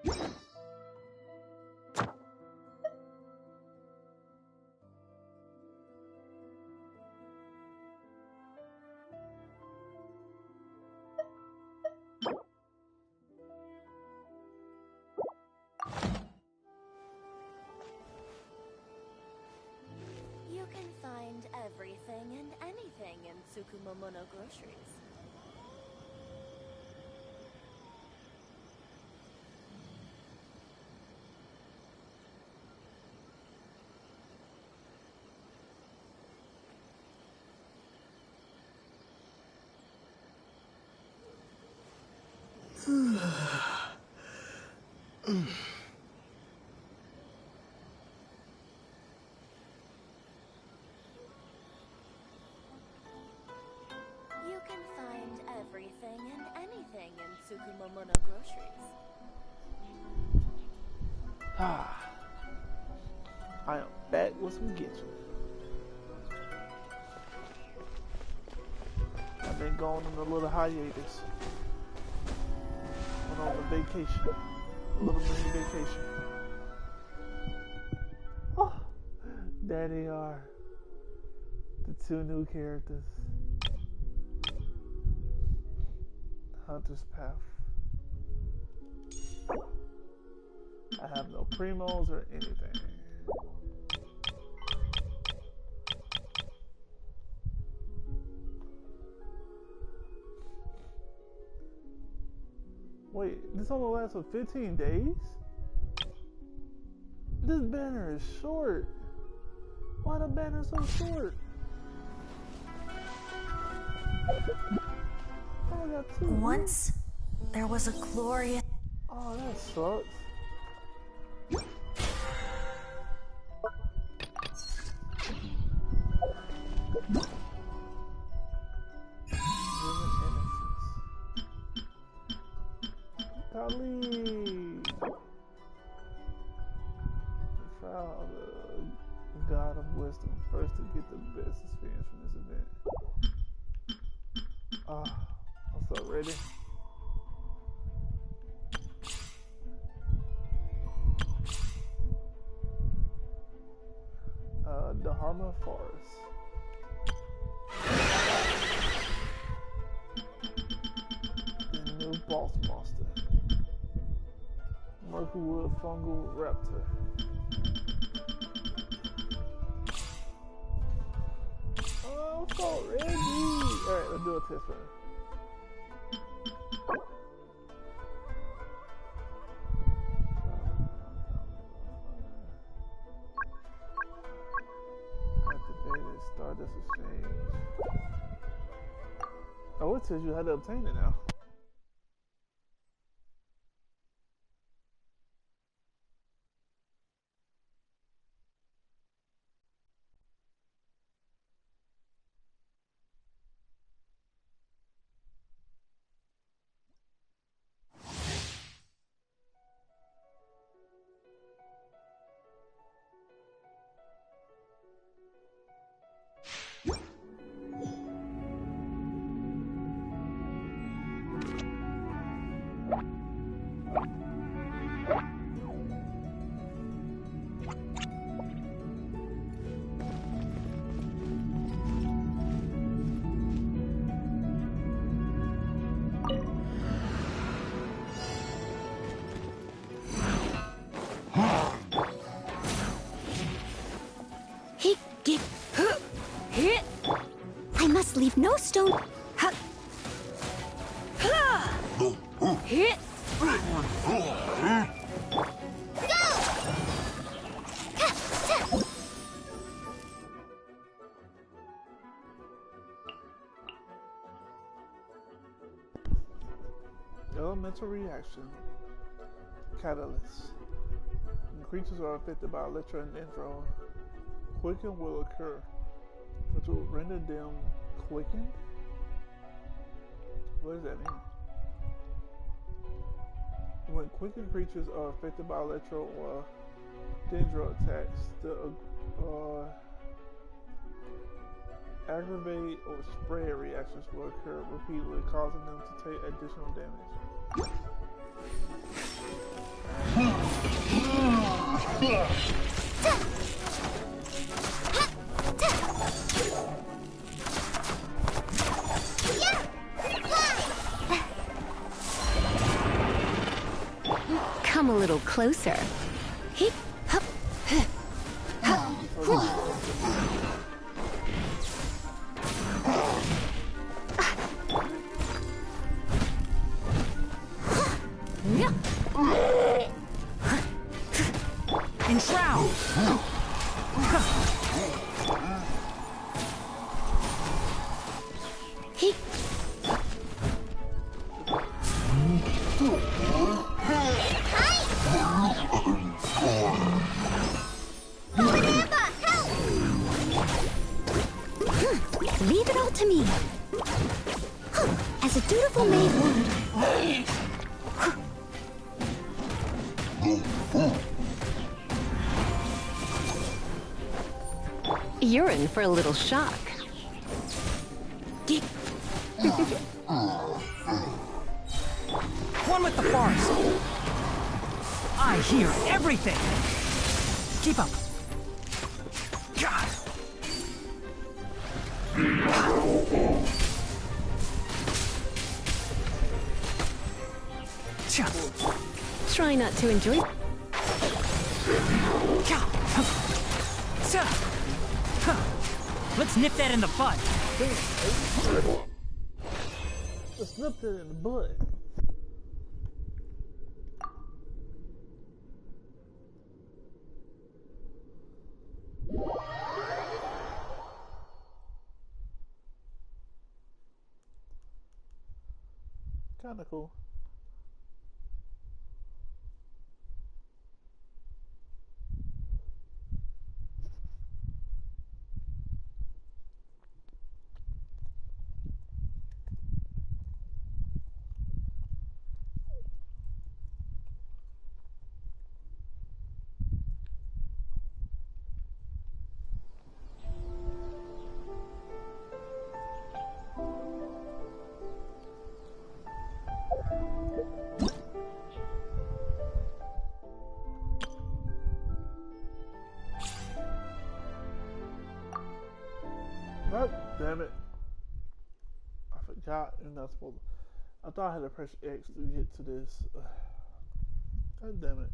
You can find everything and anything in Tsukumomono groceries. You can find everything and anything in Tsukumomono groceries. I am back with some Genshin. I've been going on a little hiatus. Went on a vacation. A little mini vacation. Oh, there they are. The two new characters. Hunter's Path. I have no primos or anything. Wait, this only lasts for 15 days? This banner is short. Why the banner so short? Oh, I got two. Once, there was a glorious... Oh, that sucks. Golly. Trial of the God of Wisdom. First to get the best experience from this event. Ah, I'm so ready. The Harma Forest. The new boss monster. Murkwood Fungal Raptor. Oh, I'm so ready! Alright, let's do a test run. Activated Stardust Exchange. Oh, it tells you how to obtain it now. I must leave no stone. Hit. Elemental reaction. Catalyst. When creatures are affected by Electro and Intro, Quicken will occur, which will render them quickened. What does that mean? When quickened creatures are affected by Electro or Dendro attacks, the aggravate or spread reactions will occur repeatedly, causing them to take additional damage. Come a little closer. Heep, hup, huh, hup, whew. Enshroud! Heep. Leave it all to me. As a dutiful maid would. You're in for a little shock. One with the forest! I hear everything! Keep up! God! Try not to enjoy. Let's nip that in the bud. Let's nip that in the bud. Kinda cool. God damn it. I forgot you're not supposed to. I thought I had to press X to get to this. God damn it.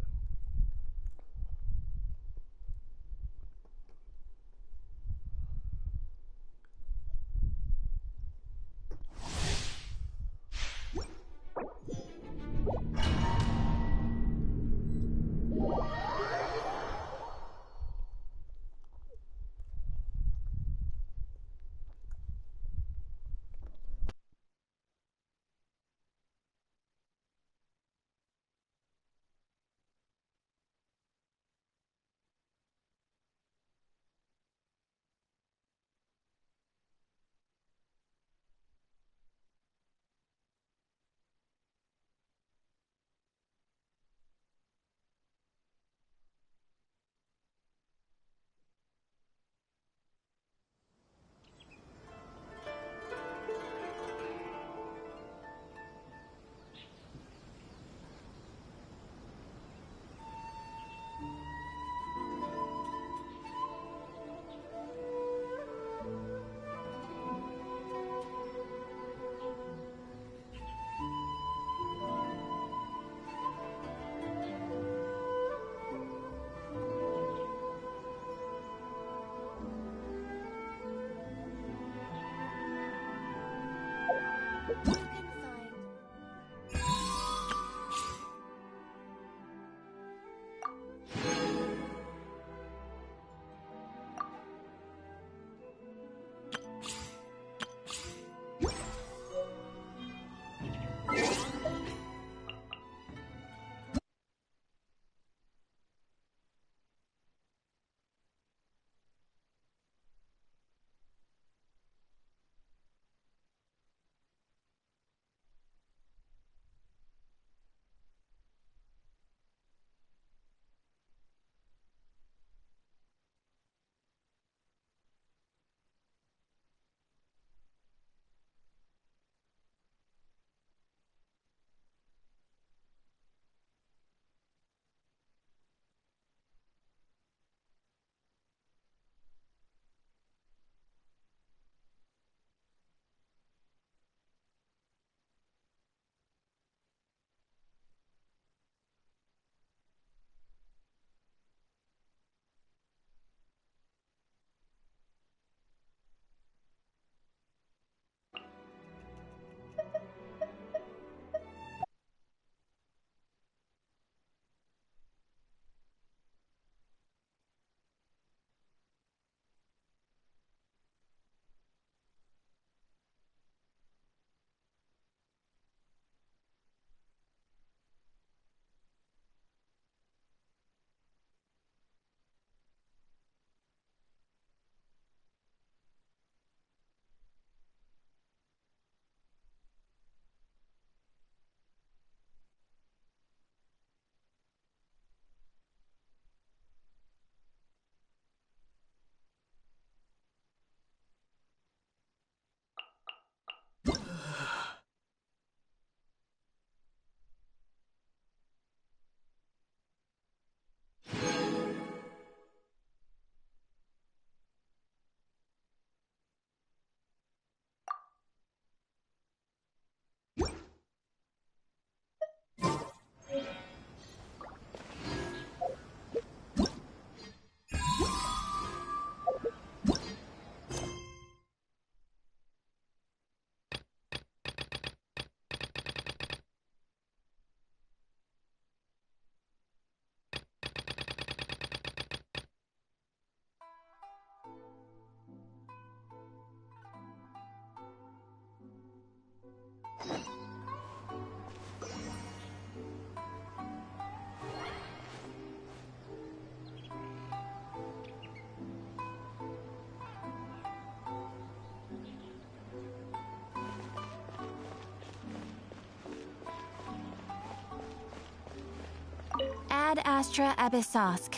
Ad Astra Abyssosk.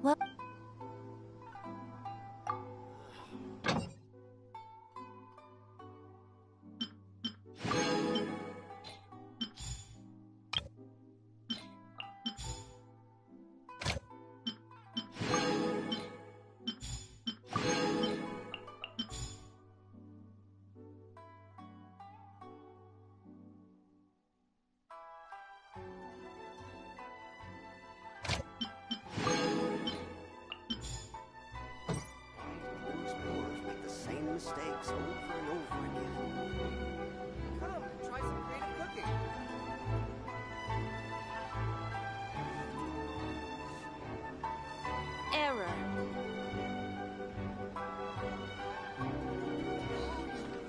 What? Mistakes over and over again. Come and try some creative cooking. Error.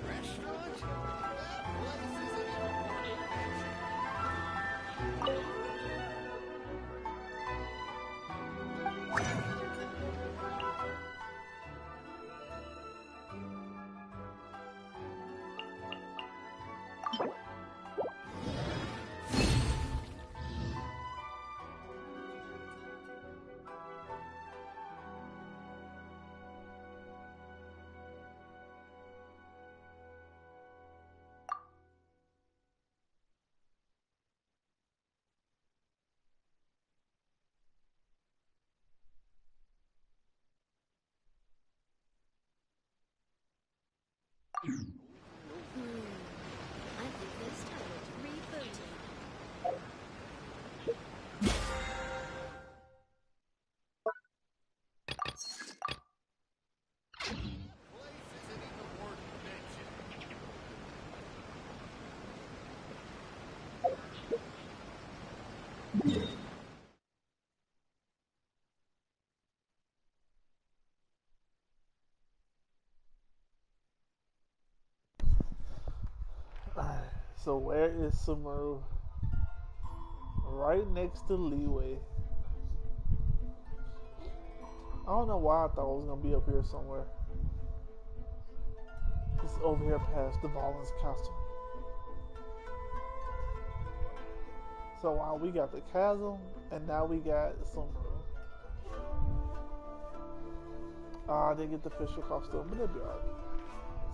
Restaurant? That place isn't important. I think this time it's rebooting. So where is Sumeru? Right next to Leeway. I don't know why I thought it was gonna be up here somewhere. It's over here past the Valen's costume. So while we got the chasm, and now we got Sumeru. I didn't get the official costume, but it'll be alright.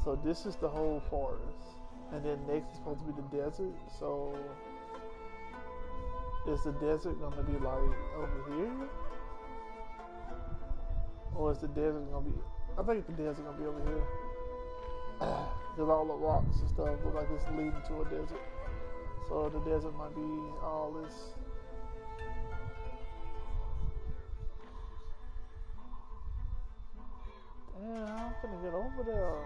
So this is the whole forest. And then next is supposed to be the desert, so is the desert gonna be like over here? Or is the desert gonna be, I think the desert gonna be over here. Because all the rocks and stuff look like it's leading to a desert. So the desert might be all this. Damn, I'm finna get over there.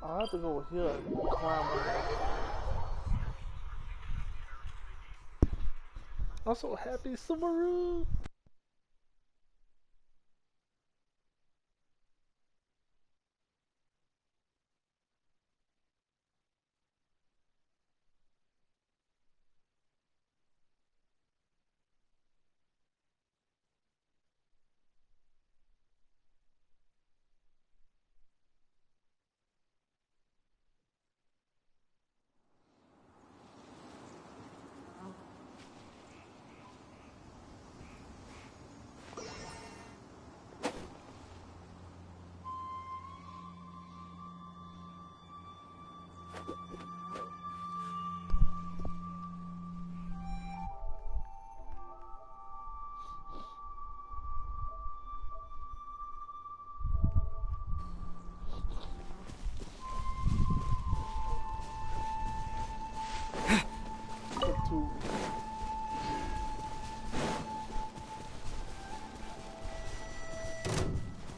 I have to go here and climb over. I'm so happy, Sumeru!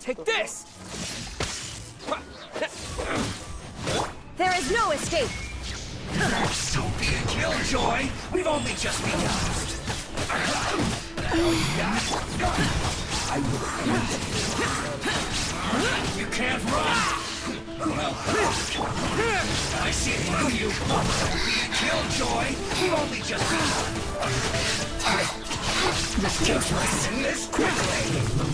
Take this! There is no escape! Don't be a killjoy! We've only just begun! I will. You can't run! Well, I see it through you! Don't be a killjoy! We've only just begun! Ridiculous! This quickly!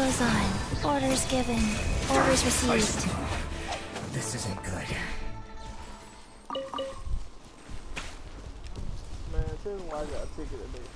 goes on. Orders given. Orders received. This isn't good. Man, tell me why I got a ticket today.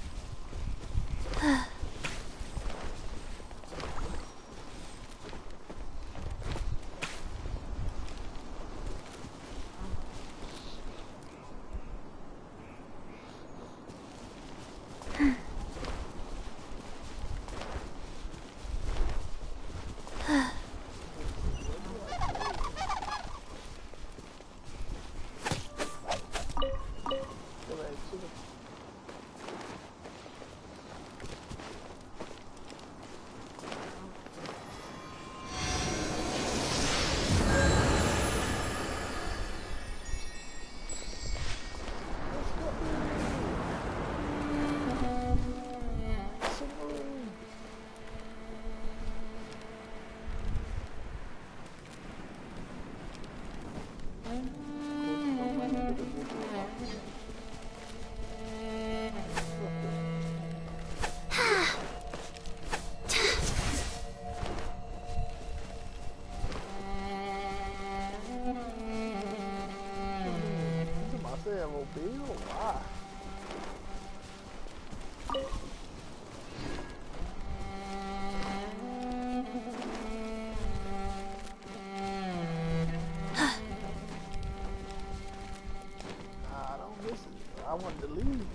I wanted to leave.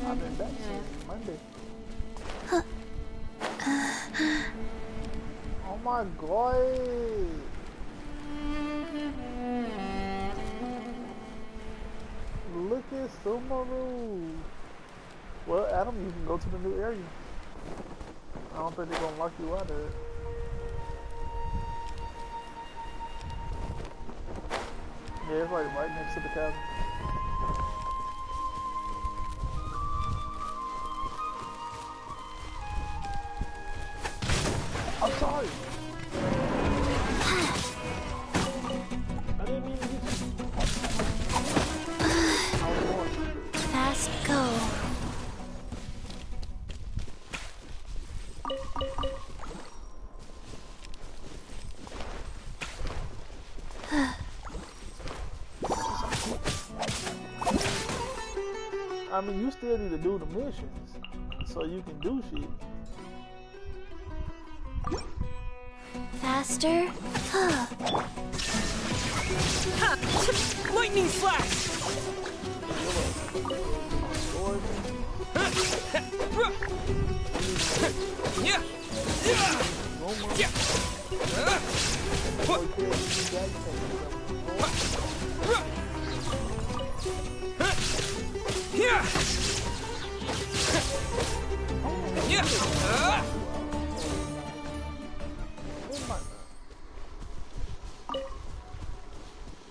I've been back since Monday. Oh my god. Look at Sumeru. Well, Adam, you can go to the new area. I don't think they're gonna lock you out of it. Yeah, it's like right next to the cabin. I'm sorry. I didn't mean to hit you. Fast go. I mean, you still need to do the missions, so you can do shit. Faster? Lightning flash! Yeah! Yeah! Yeah!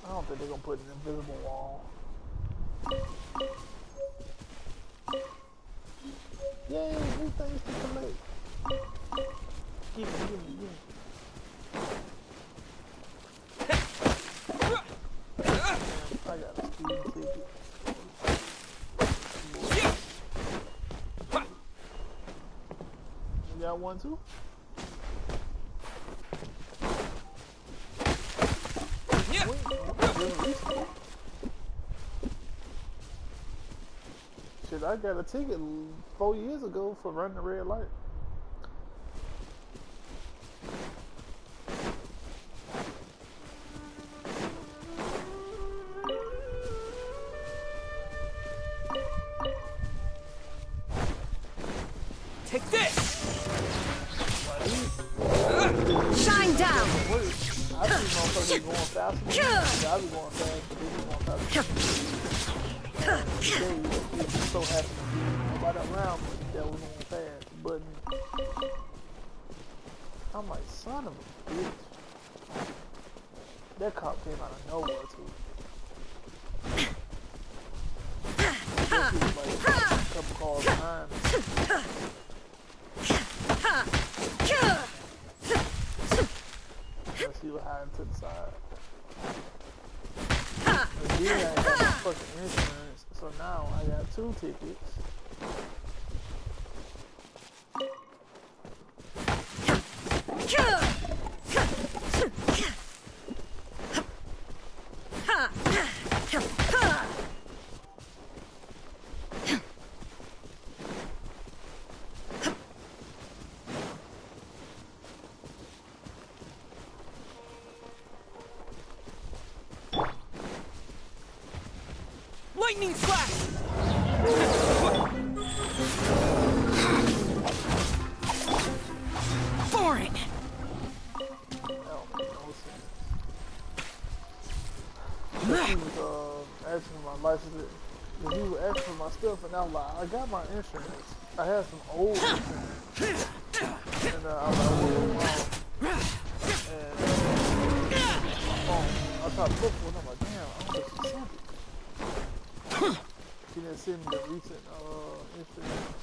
I don't think they're gonna put an invisible wall. Yay, new things to collect. Give me. I got a speeding ticket. You got one too? Shit, I got a ticket 4 years ago for running the red light. Take this! Shine down! I see motherfuckers going faster. I be going fast, but they be going faster. Today, we was so happy to be nobody around me that was going fast. But I'm like, son of a bitch. That cop came out of nowhere too. That was like a couple cars behind me. Let's see what happened to the side. And then I got my fucking insurance, so now I got 2 tickets. Lightning slash! Boring! He was asking for my license. And he was asking for my stuff, and I was like, I got my insurance. I had some old insurance. And I was like, and I tried to look for it, and I'm like, damn, I don't think she sent it. She didn't send me the recent insurance.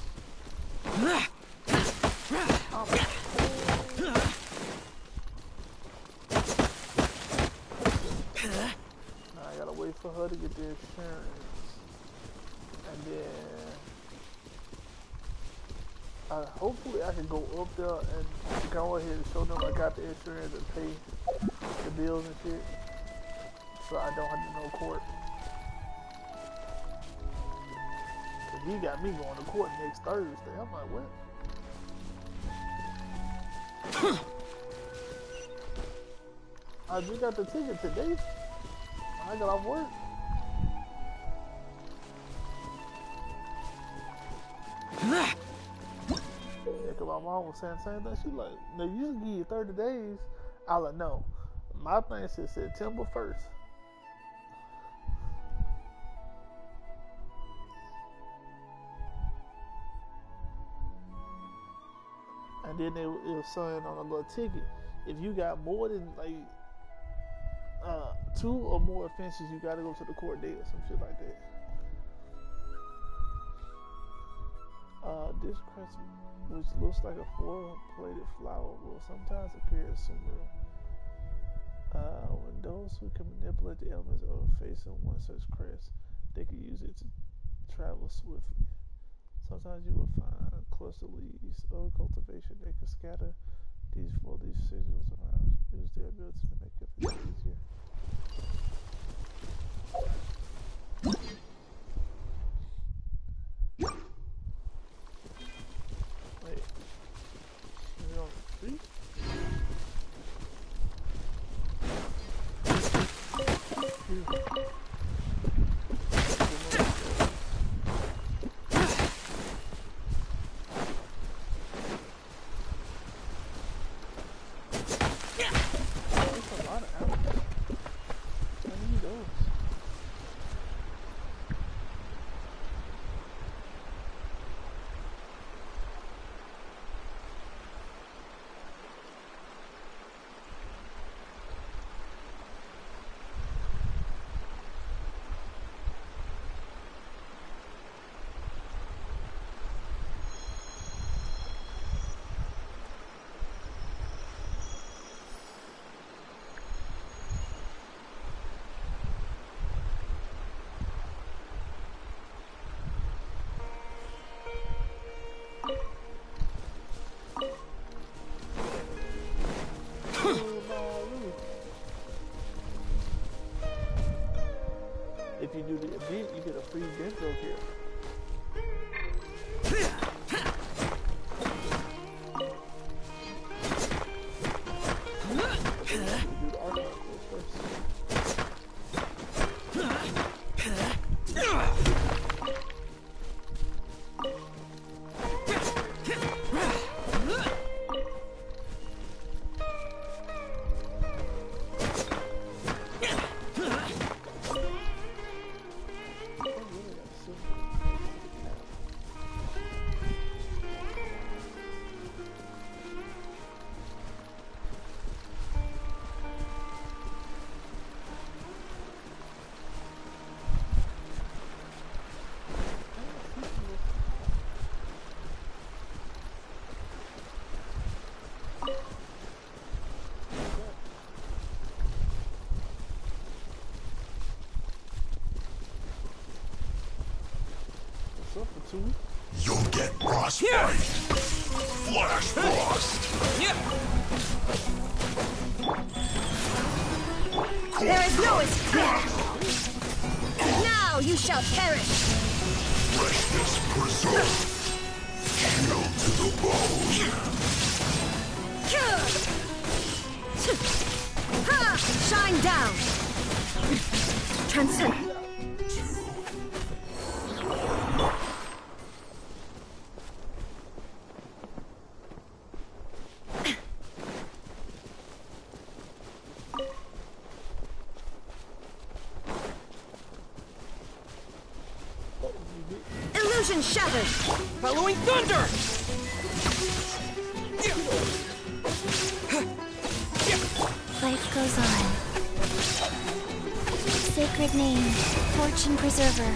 Now I gotta wait for her to get the insurance. And then hopefully I can go up there and go ahead and show them I got the insurance and pay the bills and shit, so I don't have to go to court. Cause he got me going to court next Thursday. I'm like, what? I just got the ticket today. I got off work. Yeah, cause my mom was saying the same thing. She like, they used to give you 30 days. I was like, no. My thing said September 1st. And then it was saying on a little ticket, if you got more than like 2 or more offenses, you gotta go to the court date or some shit like that. This crest, which looks like a 4-plated flower, will sometimes appear as Sumeru. When those who can manipulate the elements are facing one such crest, they can use it to travel swiftly. Sometimes you will find cluster leaves of cultivation. They can scatter these signals around. Use their ability to make everything easier. Wait, is it on the street? If you do the event, you get a free dentro here. You'll get frostbite. Flash frost. There is no escape. Now you shall perish. Freshness preserved. Chill to the bone. Ha! Shine down. Transcend. Illusion shattered! Following thunder! Life goes on. Sacred name, fortune preserver.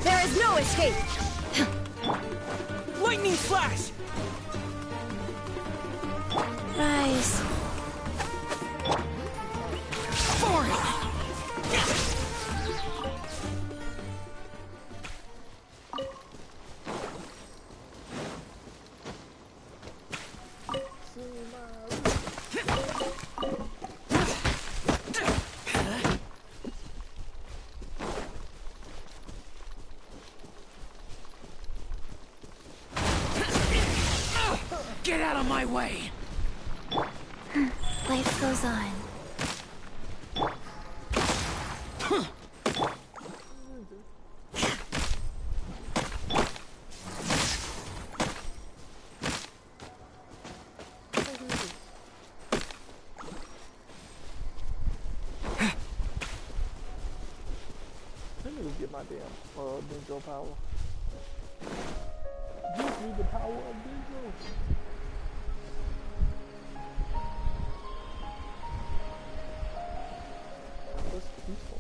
There is no escape! Lightning flash! Rise. For it! Get out of my way! Life goes on. Let me get my damn Dendro power. Give me the power of Dendro. That's peaceful.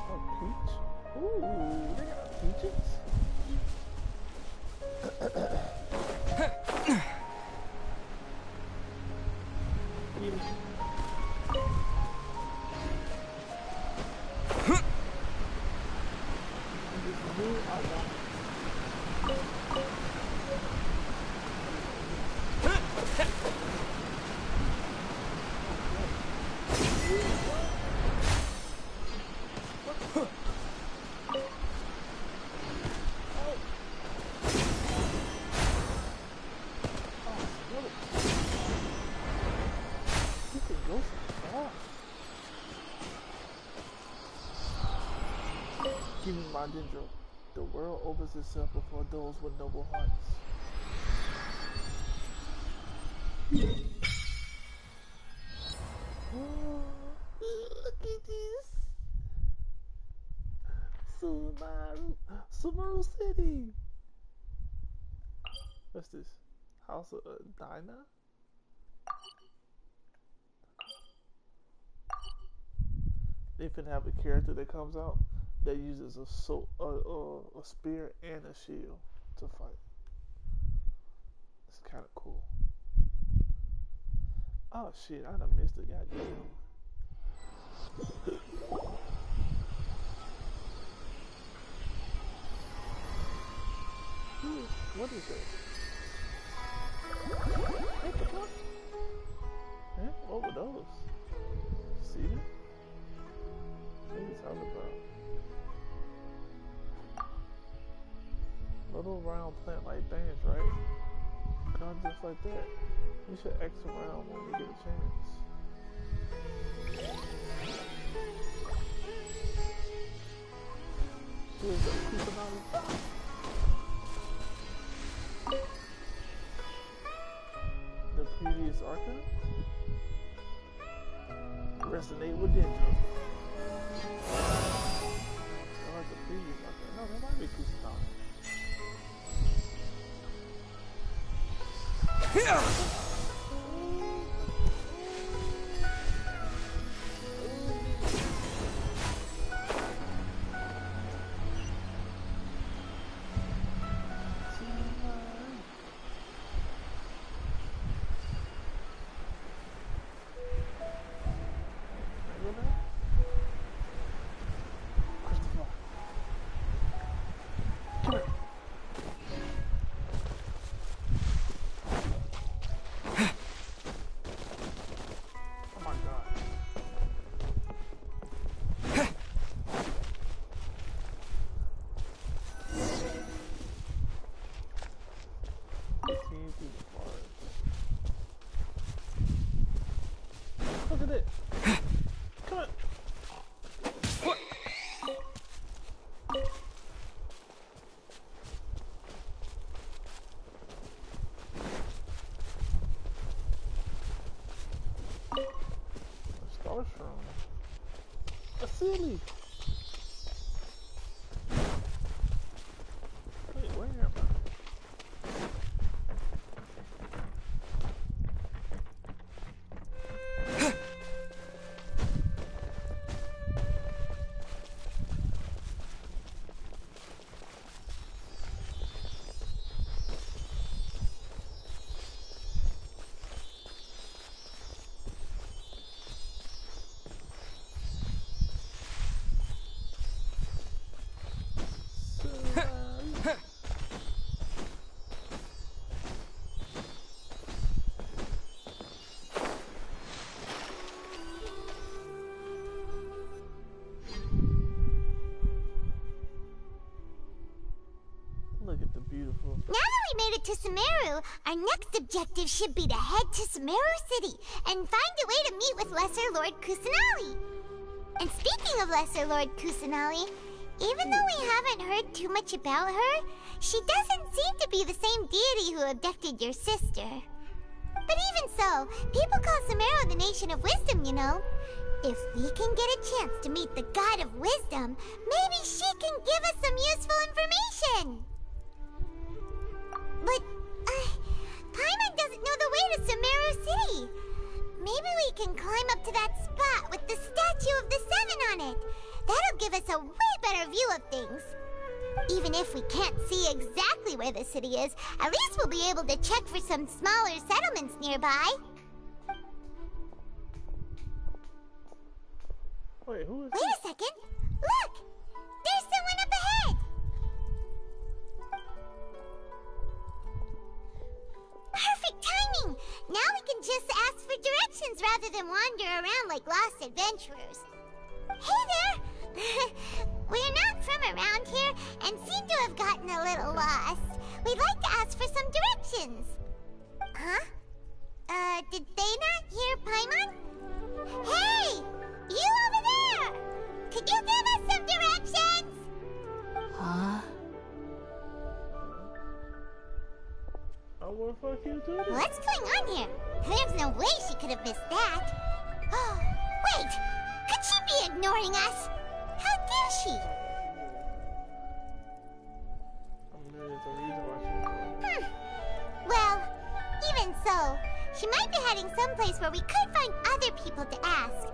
Oh, peach. Ooh, they got peaches. Give me my Dendro. The world opens itself before those with noble hearts. Oh, look at this. Sumeru City. What's this? House of Dinah? They finna have a character that comes out that uses a spear and a shield to fight. It's kind of cool. Oh shit! I done missed the goddamn. What is that? What the fuck? Huh? What were those? See them? What are you talking about? Little round plant like things, right? Kind of just like that. We should X around when we get a chance. Here's a piece of knowledge. The previous archive? Resonate with Dendro. Oh, that's the previous archive. No, that might be a piece of knowledge. it to Sumeru, our next objective should be to head to Sumeru City and find a way to meet with Lesser Lord Kusanali. And speaking of Lesser Lord Kusanali, even though we haven't heard too much about her, she doesn't seem to be the same deity who abducted your sister. But even so, people call Sumeru the Nation of Wisdom, you know. If we can get a chance to meet the God of Wisdom, maybe she can give us some useful information. But, Paimon doesn't know the way to Sumeru City. Maybe we can climb up to that spot with the statue of the Seven on it. That'll give us a way better view of things. Even if we can't see exactly where the city is, at least we'll be able to check for some smaller settlements nearby. Wait, who is Wait a second. Look! There's someone up ahead! Perfect timing! Now we can just ask for directions rather than wander around like lost adventurers. Hey there! We're not from around here and seem to have gotten a little lost. We'd like to ask for some directions. Huh? Did they not hear Paimon? Hey! You over there! Could you give us some directions? Huh? I wanna fuck you too? What's going on here? There's no way she could have missed that. Oh, wait! Could she be ignoring us? How dare she? There's a reason why Well, even so, she might be heading someplace where we could find other people to ask.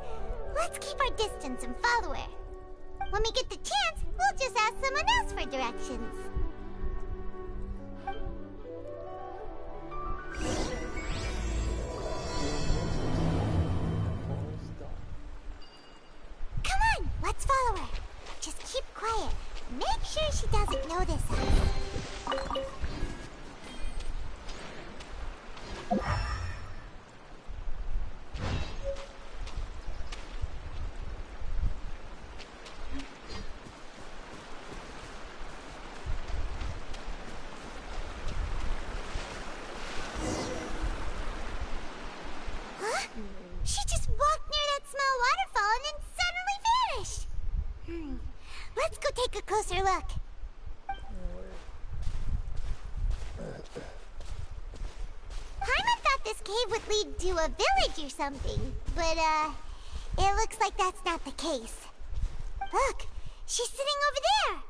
Let's keep our distance and follow her. When we get the chance, we'll just ask someone else for directions. Come on, let's follow her. Just keep quiet. Make sure she doesn't notice us. Huh? She just walked near that small waterfall and then suddenly vanished. Let's go take a closer look. Paimon thought this cave would lead to a village or something, but, it looks like that's not the case. Look, she's sitting over there.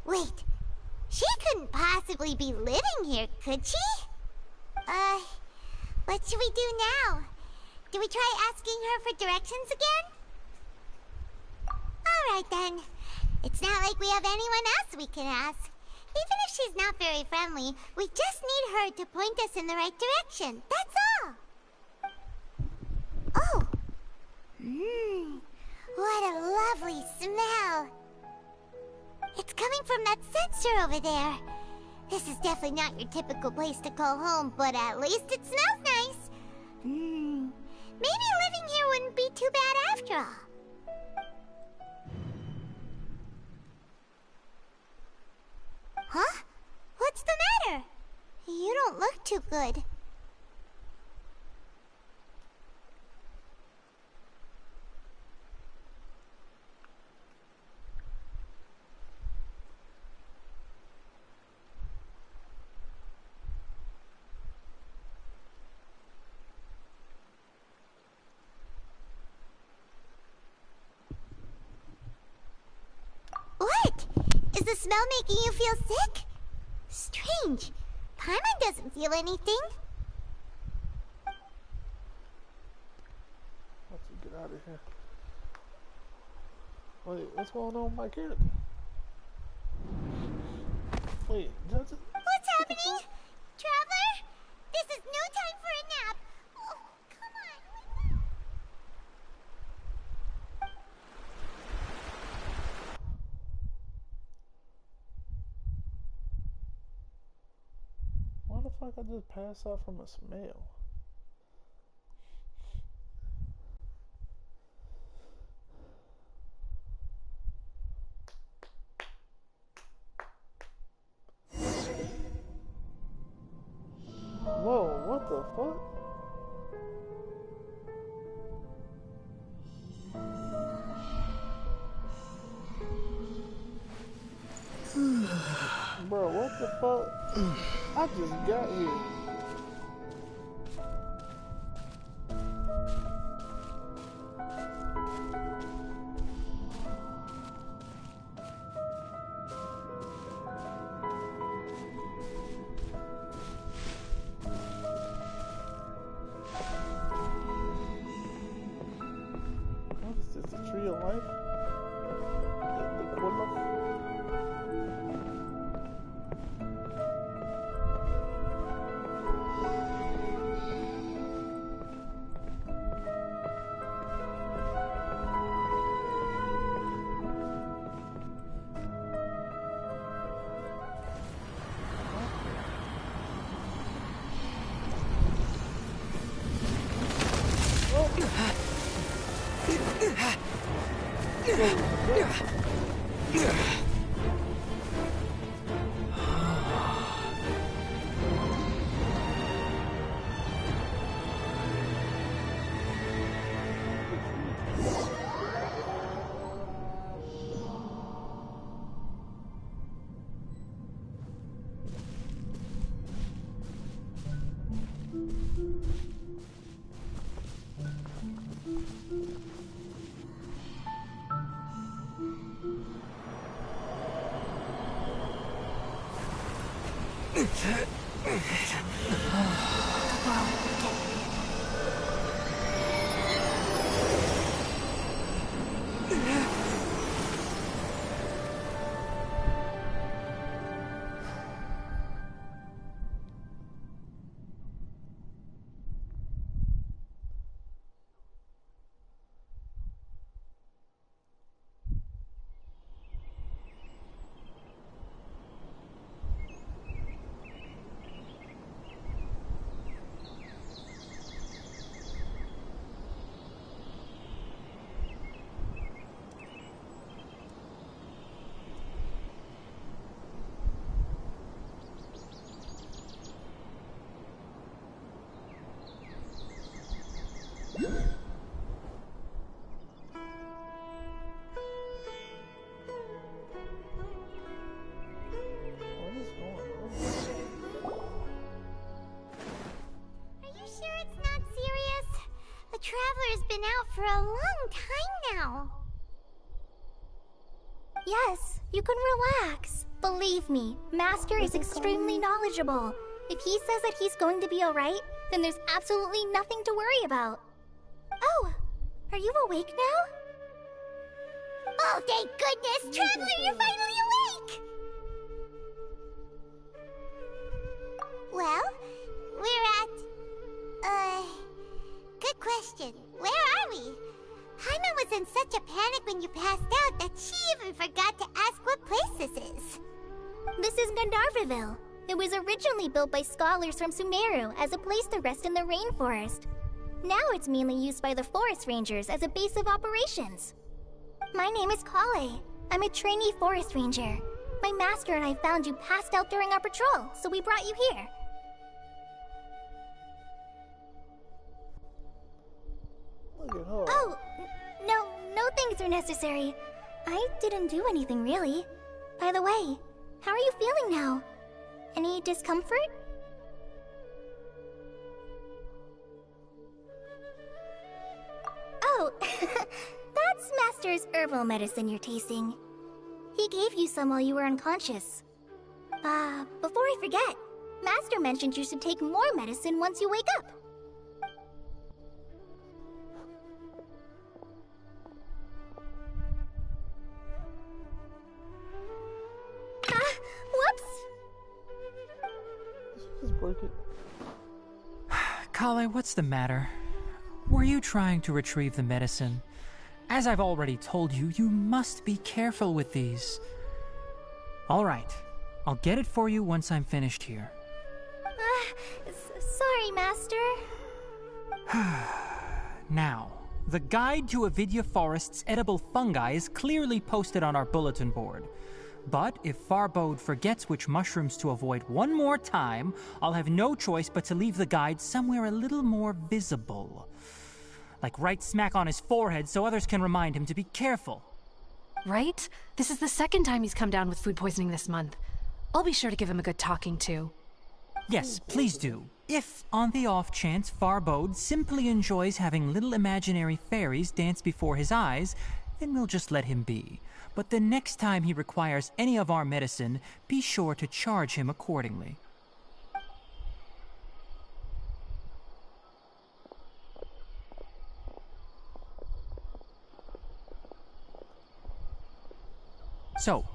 Wait, she couldn't possibly be living here, could she? What should we do now? Do we try asking her for directions again? Alright then. It's not like we have anyone else we can ask. Even if she's not very friendly, we just need her to point us in the right direction. That's all. Oh. What a lovely smell. It's coming from that sensor over there. This is definitely not your typical place to call home, but at least it smells nice. Maybe living here wouldn't be too bad after all. Huh? What's the matter? You don't look too good. What? Is the smell making you feel sick? Strange. Paimon doesn't feel anything. Let's get out of here. Wait, what's going on with my character? Wait, that's it. What's happening? Traveler? This is no time for a nap. Oh, come on. Why the fuck I just passed out from a smell? Bro, what the fuck? I just got here. What is this? A tree of life? The Quilla? Traveler's been out for a long time now. Yes, you can relax. Believe me, Master is extremely knowledgeable. If he says that he's going to be alright, then there's absolutely nothing to worry about. Oh, are you awake now? Oh, thank goodness! Traveler, you're finally awake! Well, we're at... good question. Where are we? Haima was in such a panic when you passed out that she even forgot to ask what place this is. This is Gandharvaville. It was originally built by scholars from Sumeru as a place to rest in the rainforest. Now it's mainly used by the forest rangers as a base of operations. My name is Kale. I'm a trainee forest ranger. My master and I found you passed out during our patrol, so we brought you here. Look at her. Oh, no things are necessary. I didn't do anything really. By the way, how are you feeling now? Any discomfort? Oh, that's Master's herbal medicine you're tasting. He gave you some while you were unconscious. Before I forget, Master mentioned you should take more medicine once you wake up. Whoops! Just break it. Kale, what's the matter? Were you trying to retrieve the medicine? As I've already told you, you must be careful with these. All right, I'll get it for you once I'm finished here. Sorry, Master. Now, the guide to Avidya Forest's edible fungi is clearly posted on our bulletin board. But if Farbode forgets which mushrooms to avoid one more time, I'll have no choice but to leave the guide somewhere a little more visible. Like right smack on his forehead so others can remind him to be careful. Right? This is the second time he's come down with food poisoning this month. I'll be sure to give him a good talking to. Yes, please do. If, on the off chance, Farbode simply enjoys having little imaginary fairies dance before his eyes, then we'll just let him be. But the next time he requires any of our medicine, be sure to charge him accordingly. So,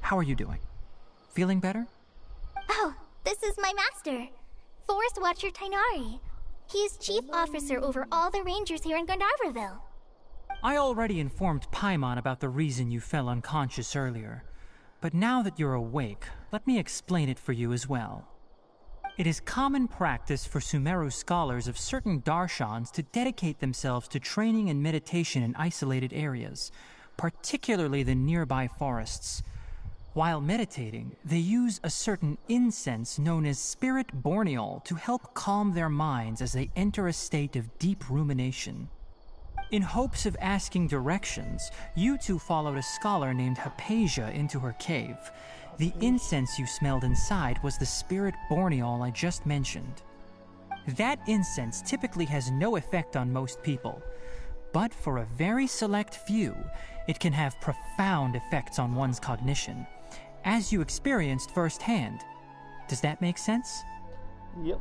how are you doing? Feeling better? Oh, this is my master, Forest Watcher Tainari. He is chief officer over all the rangers here in Gandharvaville. I already informed Paimon about the reason you fell unconscious earlier. But now that you're awake, let me explain it for you as well. It is common practice for Sumeru scholars of certain darshans to dedicate themselves to training and meditation in isolated areas, particularly the nearby forests. While meditating, they use a certain incense known as spirit borneol to help calm their minds as they enter a state of deep rumination. In hopes of asking directions, you two followed a scholar named Hypatia into her cave. The incense you smelled inside was the spirit borneol I just mentioned. That incense typically has no effect on most people, but for a very select few, it can have profound effects on one's cognition, as you experienced firsthand. Does that make sense? Yep.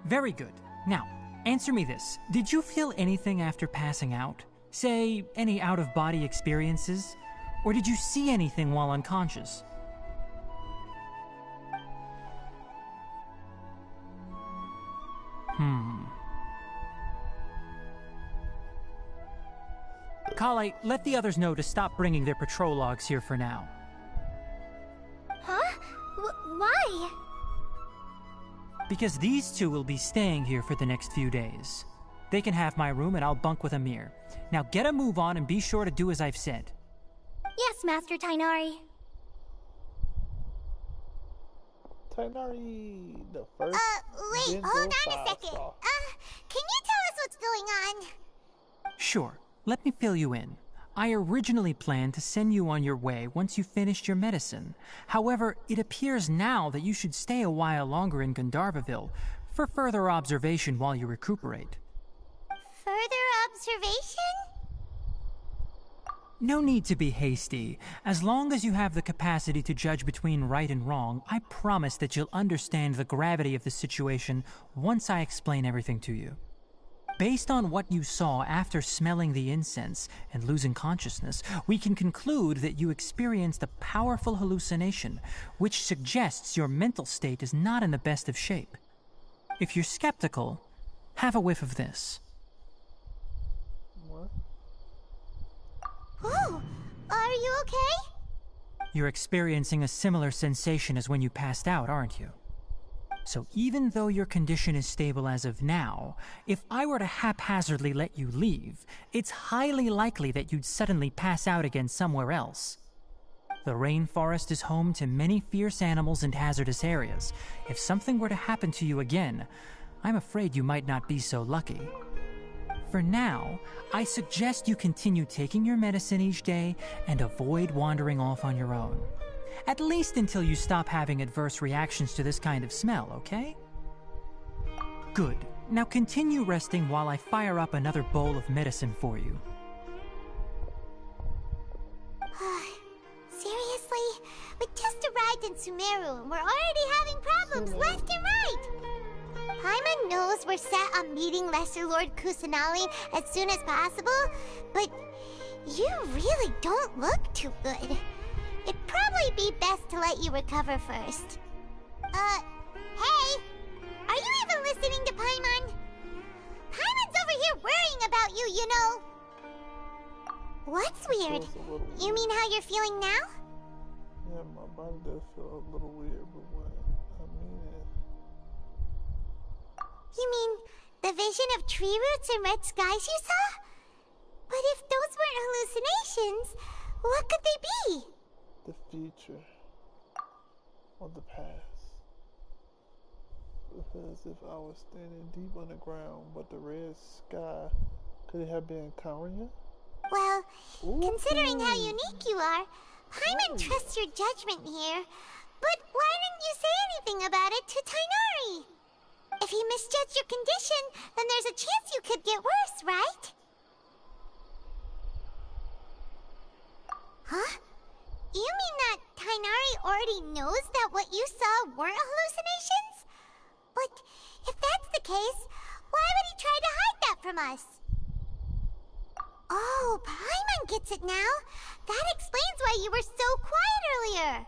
Very good. Now, answer me this. Did you feel anything after passing out? Say, any out-of-body experiences? Or did you see anything while unconscious? Kale, let the others know to stop bringing their patrol logs here for now. Huh? Why? Because these two will be staying here for the next few days. They can have my room and I'll bunk with Amir. Now get a move on and be sure to do as I've said. Yes, Master Tainari. Tainari, the first. Wait, hold on a second. Can you tell us what's going on? Sure. Let me fill you in. I originally planned to send you on your way once you finished your medicine. However, it appears now that you should stay a while longer in Gandharvaville for further observation while you recuperate. Further observation? No need to be hasty. As long as you have the capacity to judge between right and wrong, I promise that you'll understand the gravity of the situation once I explain everything to you. Based on what you saw after smelling the incense and losing consciousness, we can conclude that you experienced a powerful hallucination, which suggests your mental state is not in the best of shape. If you're skeptical, have a whiff of this. What? Oh, are you okay? You're experiencing a similar sensation as when you passed out, aren't you? So even though your condition is stable as of now, if I were to haphazardly let you leave, it's highly likely that you'd suddenly pass out again somewhere else. The rainforest is home to many fierce animals and hazardous areas. If something were to happen to you again, I'm afraid you might not be so lucky. For now, I suggest you continue taking your medicine each day and avoid wandering off on your own. At least until you stop having adverse reactions to this kind of smell, okay? Good. Now continue resting while I fire up another bowl of medicine for you. Seriously? We just arrived in Sumeru and we're already having problems left and right! Paimon knows we're set on meeting Lesser Lord Kusanali as soon as possible, but you really don't look too good. It'd probably be best to let you recover first. Hey! Are you even listening to Paimon? Paimon's over here worrying about you, you know! What's weird? You mean how you're feeling now? Yeah, my body does feel a little weird, but what I mean is... You mean the vision of tree roots and red skies you saw? But if those weren't hallucinations, what could they be? The future. Or the past. Because if I was standing deep underground, but the red sky, could it have been Karia? Well, Ooh. considering how unique you are, Paimon trusts your judgment here. But why didn't you say anything about it to Tainari? If he misjudged your condition, then there's a chance you could get worse, right? Huh? You mean that Tainari already knows that what you saw weren't hallucinations? But if that's the case, why would he try to hide that from us? Oh, Paimon gets it now. That explains why you were so quiet earlier.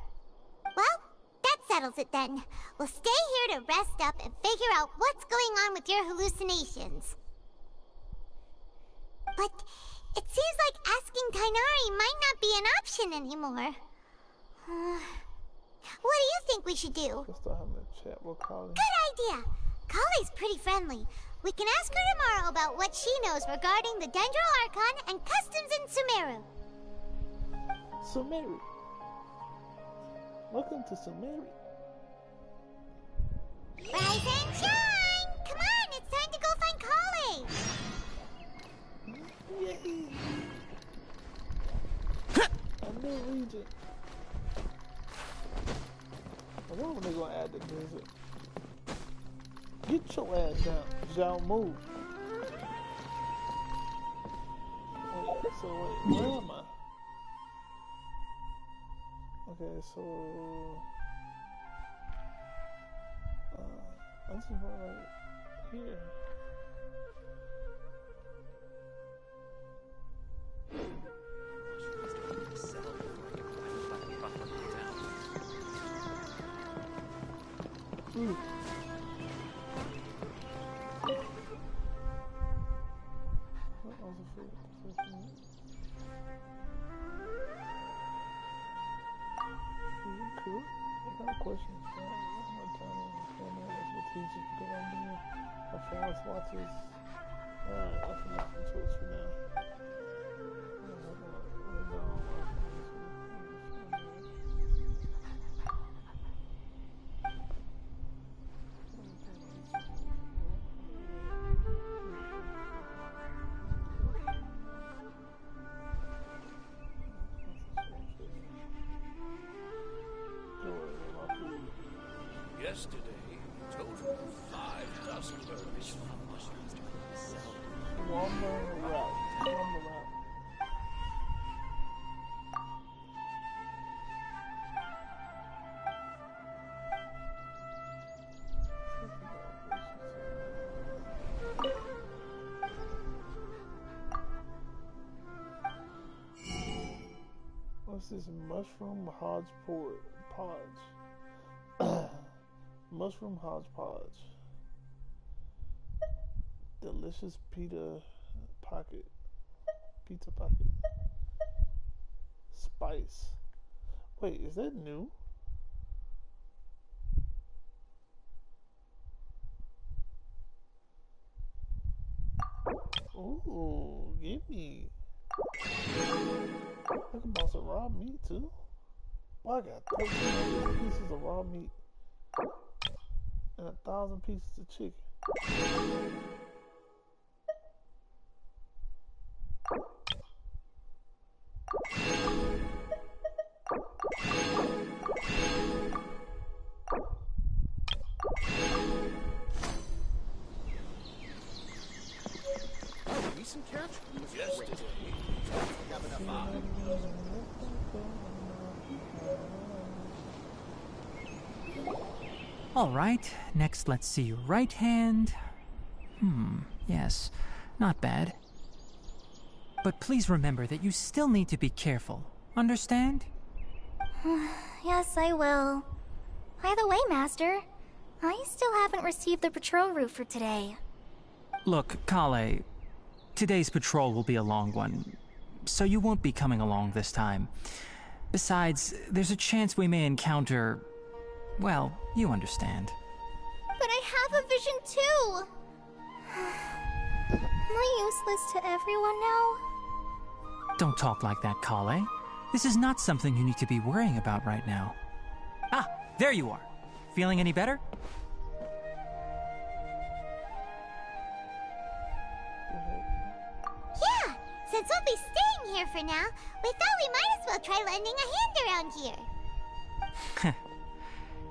Well, that settles it then. We'll stay here to rest up and figure out what's going on with your hallucinations. But it seems like asking Tainari might not be an option anymore. What do you think we should do? Let's start having a chat with Kali. Good idea. Kali's pretty friendly. We can ask her tomorrow about what she knows regarding the Dendro Archon and customs in Sumeru. Sumeru. Welcome to Sumeru. Rise and shine! Come on, it's time to go find Kali! Yay! A new region. I wonder when they're gonna add the desert. Get your ass down. Y'all move. Wait, so wait, where am I? Okay, so I'm just right here. Ooh. What was the food? Cool. What kind of questions? What's my time on the strategic because I'm doing a forest watches. Alright, that's enough choice for now. Yesterday, total 5 dozen birds. Lumber route. What's this mushroom hodgepodge? Mushroom hodgepodge. Delicious pizza pocket. Spice. Wait, is that new? Ooh, give me. I can buy some raw meat too. Well, I got 13 pieces of raw meat and 1,000 pieces of chicken. Decent catch? Yesterday, Have enough food. All right, next let's see your right hand. Yes, not bad. But please remember that you still need to be careful. Understand? Yes, I will. By the way, Master, I still haven't received the patrol route for today. Look, Kale, today's patrol will be a long one, so you won't be coming along this time. Besides, there's a chance we may encounter... well, you understand. But I have a vision too! Am I useless to everyone now? Don't talk like that, Kale. This is not something you need to be worrying about right now. Ah, there you are. Feeling any better? Yeah, since we'll be staying here for now, we thought we might as well try lending a hand around here.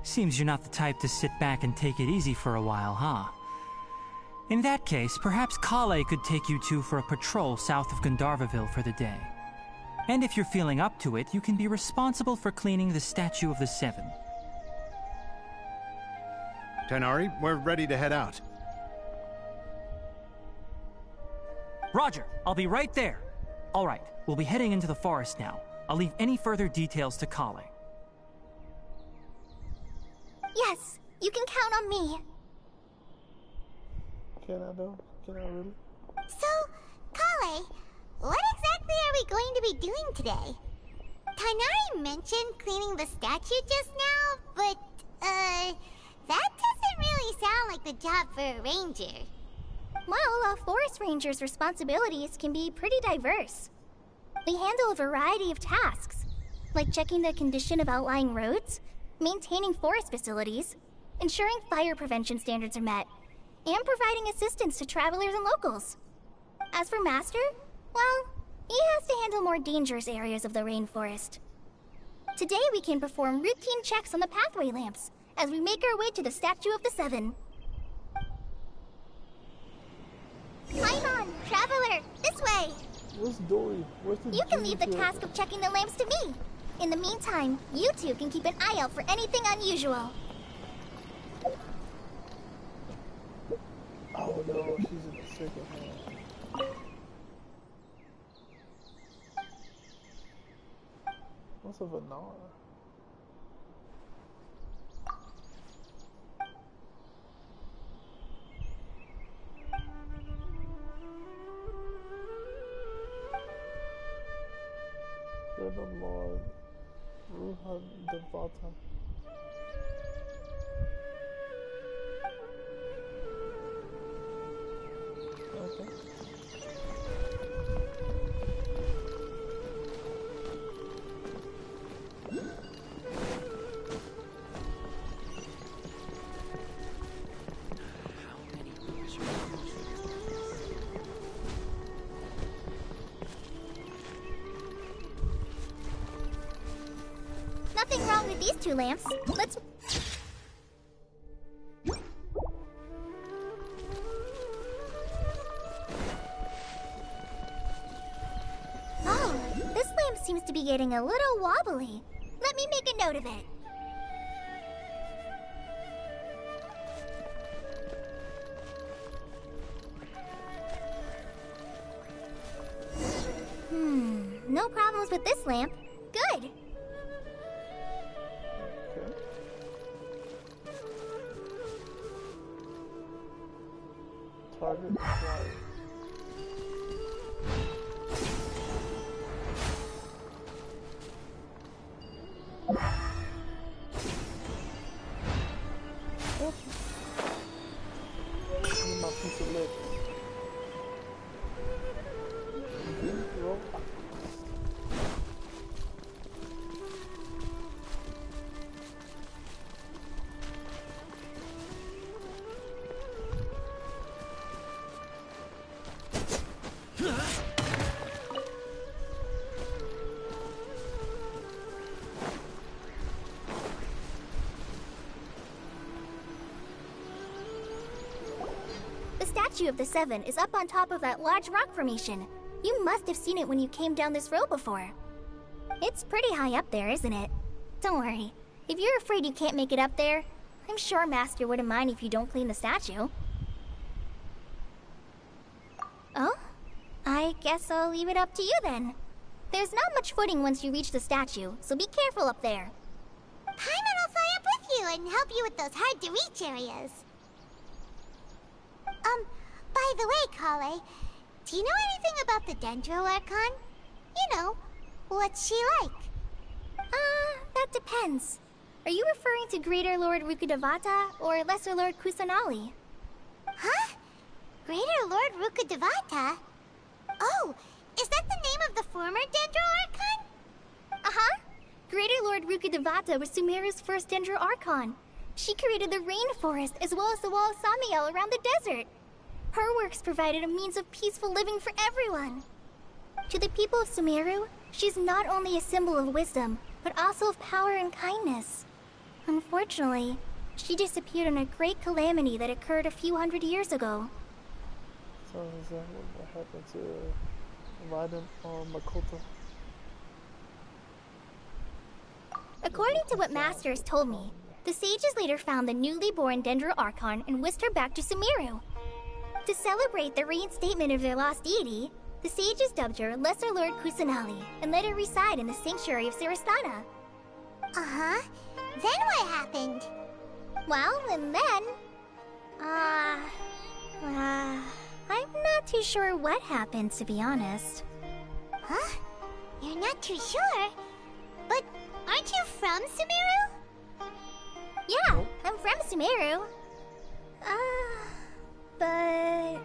Seems you're not the type to sit back and take it easy for a while, huh? In that case, perhaps Kale could take you two for a patrol south of Gandharvaville for the day. And if you're feeling up to it, you can be responsible for cleaning the Statue of the Seven. Tighnari, we're ready to head out. Roger, I'll be right there. All right, we'll be heading into the forest now. I'll leave any further details to Kale. Yes, you can count on me. Can I though? Can I really? So, Kale, what exactly are we going to be doing today? Tighnari mentioned cleaning the statue just now, but, that doesn't really sound like the job for a ranger. Well, a forest ranger's responsibilities can be pretty diverse. They handle a variety of tasks, like checking the condition of outlying roads, maintaining forest facilities, ensuring fire prevention standards are met, and providing assistance to travelers and locals. As for Master, well, he has to handle more dangerous areas of the rainforest. Today we can perform routine checks on the pathway lamps as we make our way to the Statue of the Seven. Paimon, traveler, this way! Where's Dory? Where's the You can leave the genius task of checking the lamps to me. In the meantime, you two can keep an eye out for anything unusual. Oh no, she's in the second hand. What's a Vanar? You're the Lord Ruha Devata. Okay. Nothing wrong with these two lamps. Let's... Oh, this lamp seems to be getting a little wobbly. Let me make a note of it. No problems with this lamp. Good. Target acquired. Give me my piece of lips. Roll. The Statue of the Seven is up on top of that large rock formation. You must have seen it when you came down this road before. It's pretty high up there, isn't it? Don't worry. If you're afraid you can't make it up there, I'm sure Master wouldn't mind if you don't clean the statue. Oh? I guess I'll leave it up to you then. There's not much footing once you reach the statue, so be careful up there. Paimon will fly up with you and help you with those hard-to-reach areas. By the way, Kale, do you know anything about the Dendro Archon? You know, what's she like? That depends. Are you referring to Greater Lord Rukkhadevata or Lesser Lord Kusanali? Huh? Greater Lord Rukkhadevata? Oh, is that the name of the former Dendro Archon? Uh-huh. Greater Lord Rukkhadevata was Sumeru's first Dendro Archon. She created the rainforest as well as the wall of Samiel around the desert. Her works provided a means of peaceful living for everyone. To the people of Sumeru, she's not only a symbol of wisdom, but also of power and kindness. Unfortunately, she disappeared in a great calamity that occurred a few hundred years ago. So is that what happened to Raiden Makoto? According to what Masters told me, the sages later found the newly born Dendro Archon and whisked her back to Sumeru. To celebrate the reinstatement of their lost deity, the sages dubbed her Lesser Lord Kusanali and let her reside in the sanctuary of Sarastana. Uh-huh. Then what happened? Well, and then... I'm not too sure what happened, to be honest. Huh? You're not too sure? But aren't you from Sumeru? Yeah, I'm from Sumeru. But...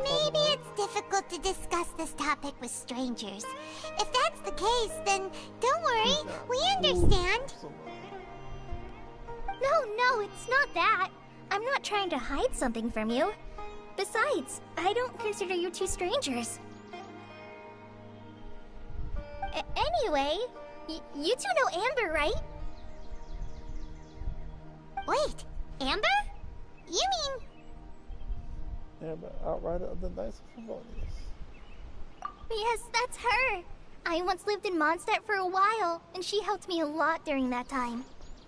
Maybe it's difficult to discuss this topic with strangers. If that's the case, then don't worry, we understand. No, it's not that. I'm not trying to hide something from you. Besides, I don't consider you two strangers. Anyway, you two know Amber, right? Wait, Amber? You mean... Amber, outrider of the Knights of Favonius. Yes, that's her. I once lived in Mondstadt for a while, and she helped me a lot during that time.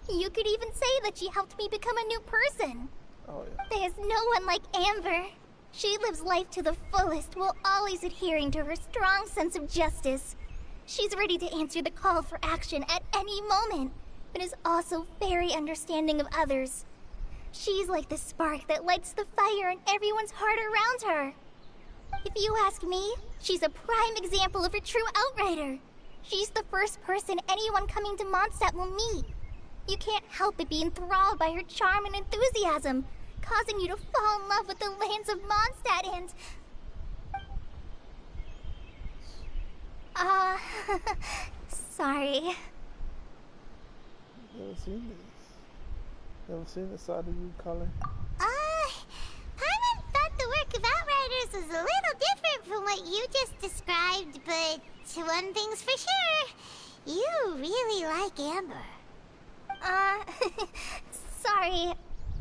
You could even say that she helped me become a new person. Oh, yeah. There's no one like Amber. She lives life to the fullest while always adhering to her strong sense of justice. She's ready to answer the call for action at any moment, but is also very understanding of others. She's like the spark that lights the fire in everyone's heart around her. If you ask me, she's a prime example of a true outrider. She's the first person anyone coming to Mondstadt will meet. You can't help but be enthralled by her charm and enthusiasm, causing you to fall in love with the lands of Mondstadt and... sorry. Never seen this. Never seen the side of you, Colin. Paimon thought the work of Outriders was a little different from what you just described, but one thing's for sure, you really like Amber. Sorry.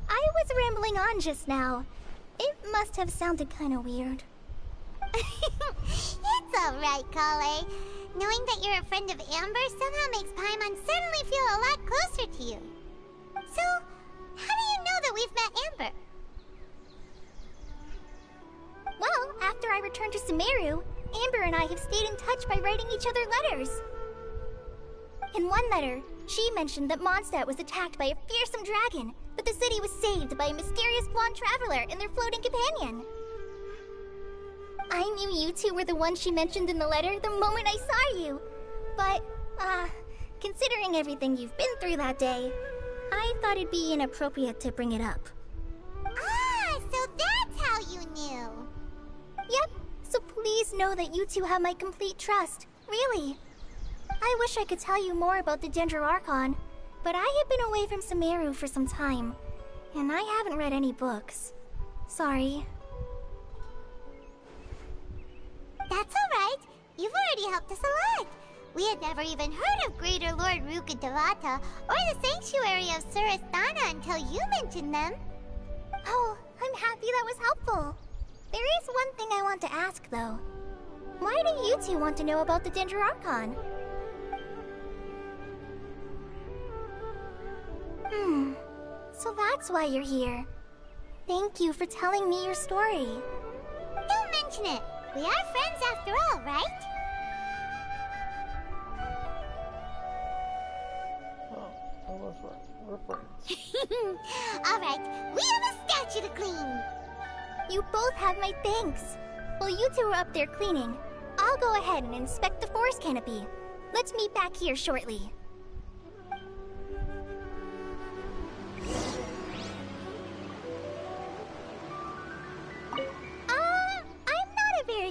I was rambling on just now. It must have sounded kind of weird. It's alright, Kale. Knowing that you're a friend of Amber somehow makes Paimon suddenly feel a lot closer to you. So, how do you know that we've met Amber? Well, after I returned to Sumeru, Amber and I have stayed in touch by writing each other letters. In one letter, she mentioned that Mondstadt was attacked by a fearsome dragon, but the city was saved by a mysterious blonde traveler and their floating companion. I knew you two were the ones she mentioned in the letter the moment I saw you. But, considering everything you've been through that day, I thought it'd be inappropriate to bring it up. Ah, so that's how you knew. Yep, so please know that you two have my complete trust, really. I wish I could tell you more about the Dendro Archon, but I have been away from Sumeru for some time, and I haven't read any books. Sorry. That's alright. You've already helped us a lot. We had never even heard of Greater Lord Ruka Devata or the Sanctuary of Surasthana until you mentioned them. Oh, I'm happy that was helpful. There is one thing I want to ask, though. Why do you two want to know about the Dendro Archon? So that's why you're here. Thank you for telling me your story. Don't mention it. We are friends after all, right? Oh, that's right. We're friends. Alright, we have a statue to clean. You both have my thanks. While you two are up there cleaning, I'll go ahead and inspect the forest canopy. Let's meet back here shortly.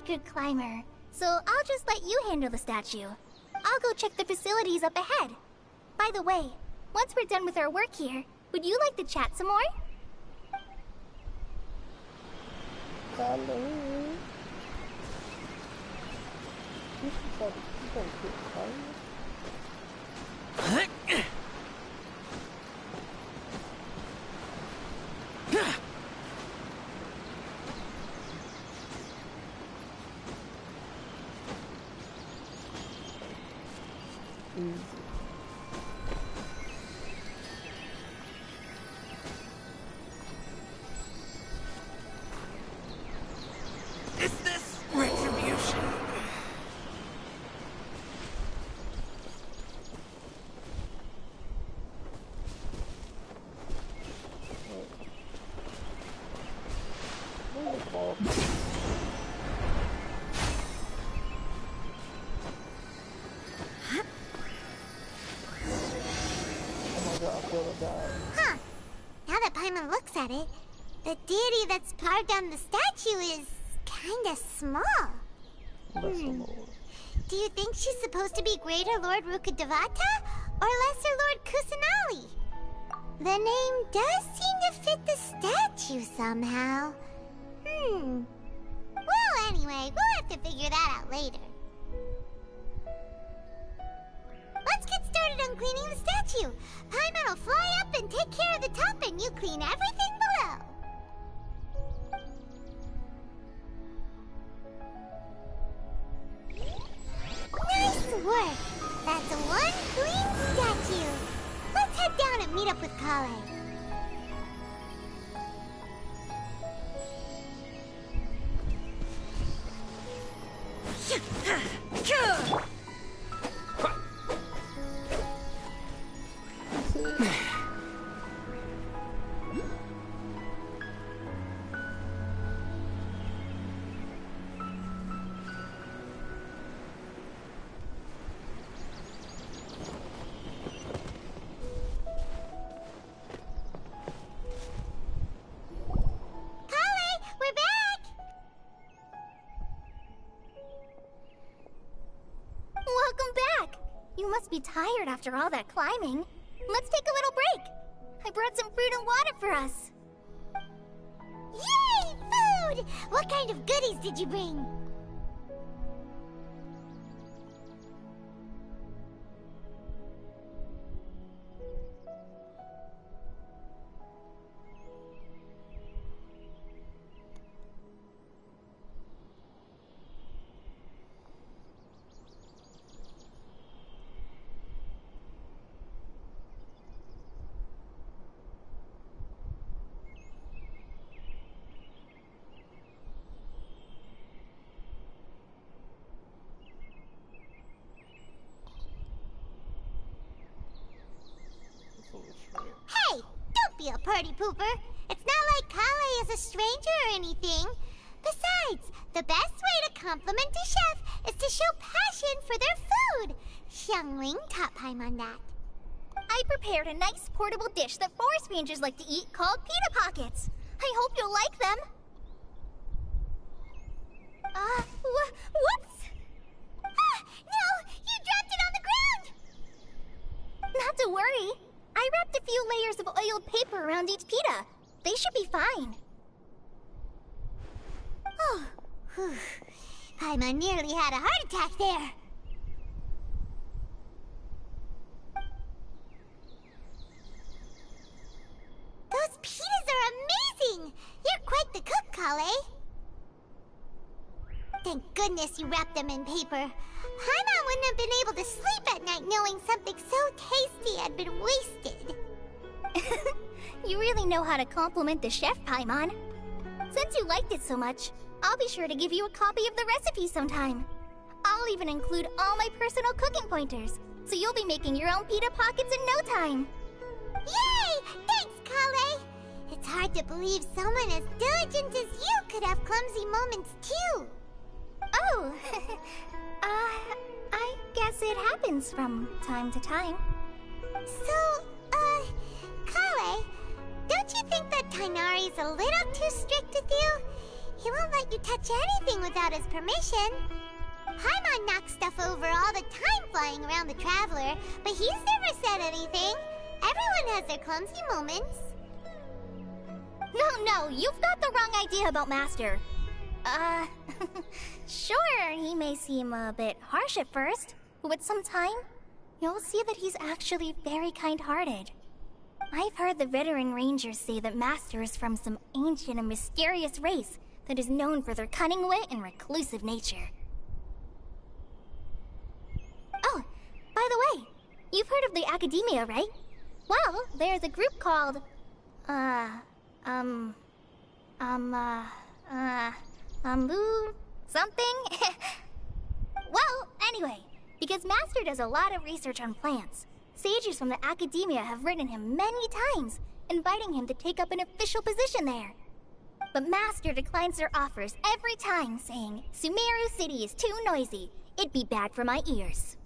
Good climber, so I'll just let you handle the statue. I'll go check the facilities up ahead. By the way, once we're done with our work here, would you like to chat some more? Hello. Easy. Is this retribution? Huh. Now that Paimon looks at it, the deity that's carved on the statue is kinda small. Do you think she's supposed to be Greater Lord Rukkhadevata or Lesser Lord Kusanali? The name does seem to fit the statue somehow. Well, anyway, we'll have to figure that out later. Let's get started on cleaning the statue. Paimon will fly up and take care of the top, and you clean everything below. Nice work! That's one clean statue. Let's head down and meet up with Kale. Be tired after all that climbing. Let's take a little break. I brought some fruit and water for us. Yay! Food! What kind of goodies did you bring? Hey, don't be a party pooper. It's not like Kale is a stranger or anything. Besides, the best way to compliment a chef is to show passion for their food. Xiangling taught Paimon that. I prepared a nice portable dish that forest rangers like to eat called pita pockets. I hope you'll like them. Whoops! Ah, no! You dropped it on the ground! Not to worry. I wrapped a few layers of oiled paper around each pita. They should be fine. Oh, whew. Paimon nearly had a heart attack there. Those pitas are amazing! You're quite the cook, Kale. Thank goodness you wrapped them in paper. Paimon wouldn't have been able to sleep at night knowing something so tasty had been wasted. You really know how to compliment the chef, Paimon. Since you liked it so much, I'll be sure to give you a copy of the recipe sometime. I'll even include all my personal cooking pointers, so you'll be making your own pita pockets in no time. Yay! Thanks, Kale! It's hard to believe someone as diligent as you could have clumsy moments too. Oh, I guess it happens from time to time. So, Kale, don't you think that Tighnari's a little too strict with you? He won't let you touch anything without his permission. Paimon knocks stuff over all the time flying around the Traveler, but he's never said anything. Everyone has their clumsy moments. No, you've got the wrong idea about Master. Sure, he may seem a bit harsh at first, but with some time, you'll see that he's actually very kind-hearted. I've heard the veteran rangers say that Master is from some ancient and mysterious race that is known for their cunning wit and reclusive nature. Oh, by the way, you've heard of the Academia, right? Well, there's a group called... something? Well, anyway, because Master does a lot of research on plants, sages from the Academia have written him many times, inviting him to take up an official position there. But Master declines their offers every time, saying, Sumeru City is too noisy. It'd be bad for my ears.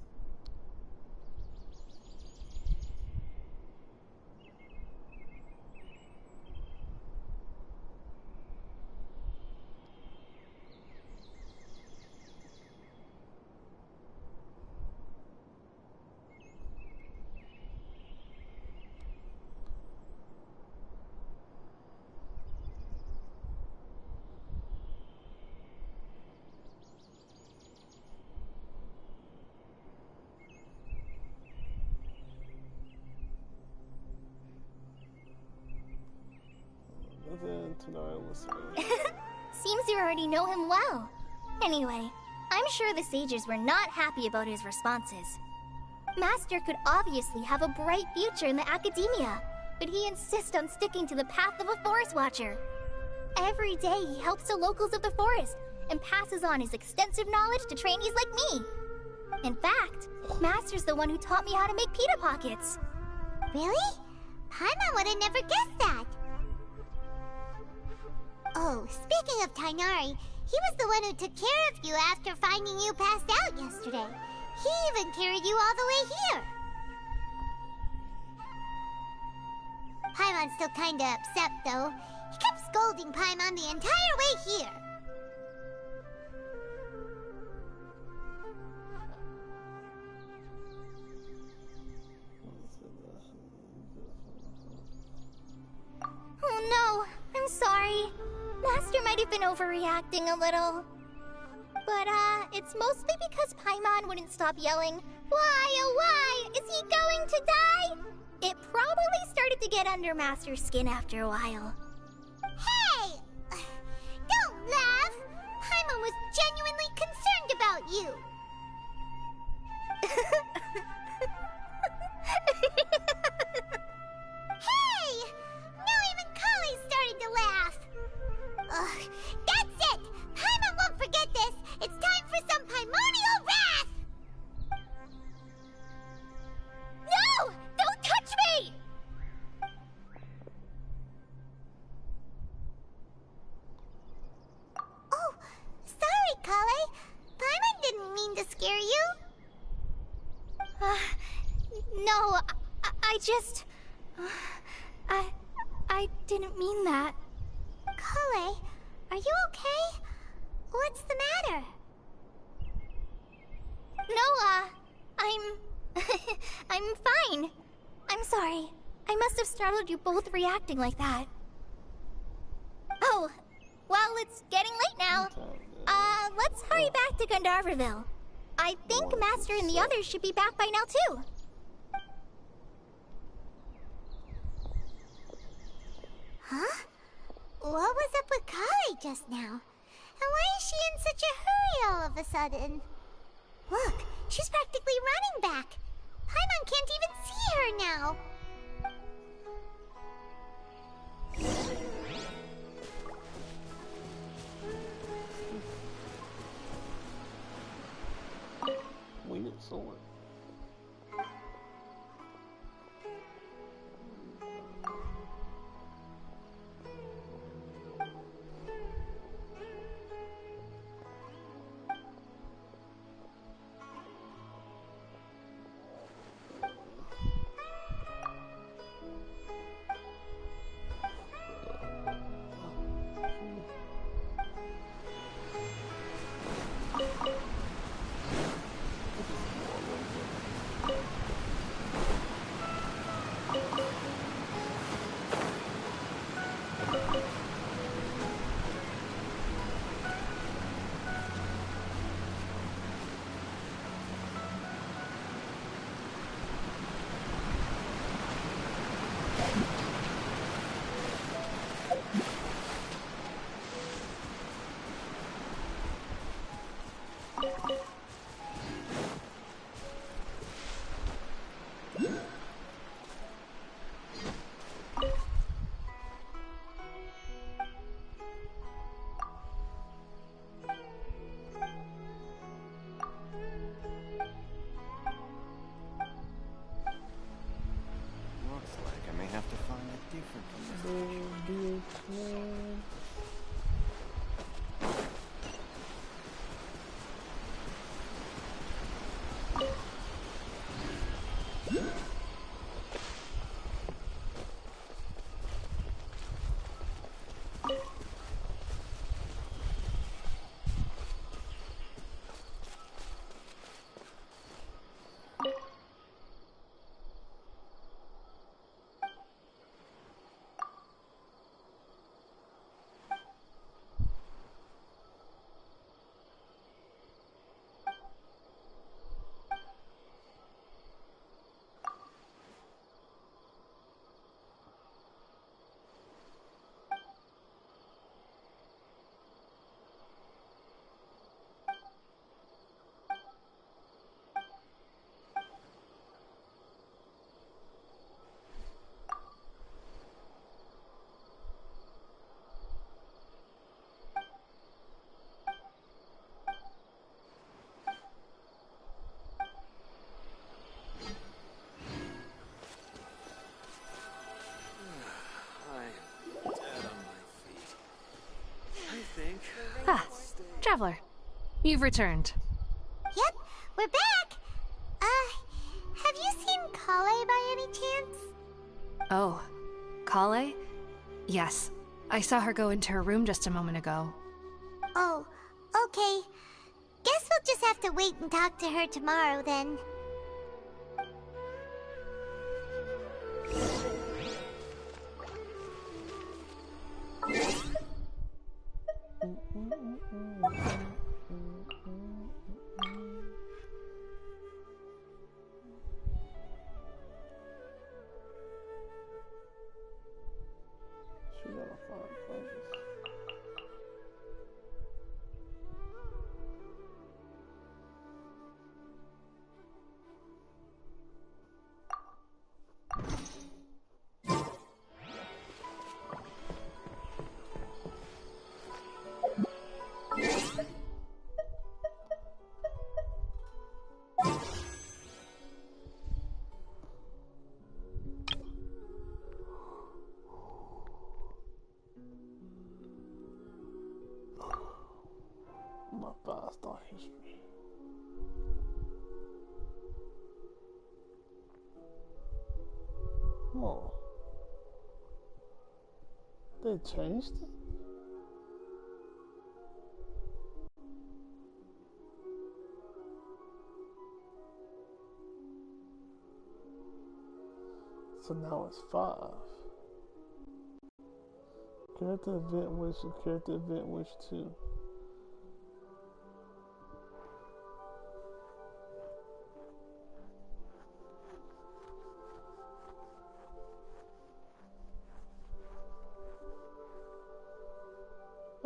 Seems you already know him well. Anyway, I'm sure the sages were not happy about his responses. Master could obviously have a bright future in the Academia, but he insists on sticking to the path of a forest watcher. Every day he helps the locals of the forest and passes on his extensive knowledge to trainees like me. In fact, Master's the one who taught me how to make pita pockets. Really? Paimon would have never guessed that. Oh, speaking of Tighnari, he was the one who took care of you after finding you passed out yesterday. He even carried you all the way here. Paimon's still kinda upset, though. He kept scolding Paimon the entire way here. Oh no, I'm sorry. Master might have been overreacting a little. But, it's mostly because Paimon wouldn't stop yelling, Why, oh why, is he going to die? It probably started to get under Master's skin after a while. Hey! Don't laugh! Paimon was genuinely concerned about you. Hey! Now even Kali started to laugh. Ugh, that's it! Paimon won't forget this! It's time for some primordial wrath! No! Don't touch me! Oh, sorry, Kale. Paimon didn't mean to scare you. No, I just... I didn't mean that. Kale, are you okay? What's the matter? No, I'm fine. I'm sorry. I must have startled you both reacting like that. Oh, well, it's getting late now. Let's hurry back to Gandharville. I think Master and the others should be back by now, too. Huh? What was up with Kali just now? And why is she in such a hurry all of a sudden? Look, she's practically running back. Paimon can't even see her now. Winged sword. Traveler, you've returned. Yep, we're back. Have you seen Kale by any chance? Oh, Kale? Yes, I saw her go into her room just a moment ago. Oh, okay. Guess we'll just have to wait and talk to her tomorrow then. She gotta find places. My five-star history. Oh. They changed it? So now it's 5. Character event wish and character event wish 2.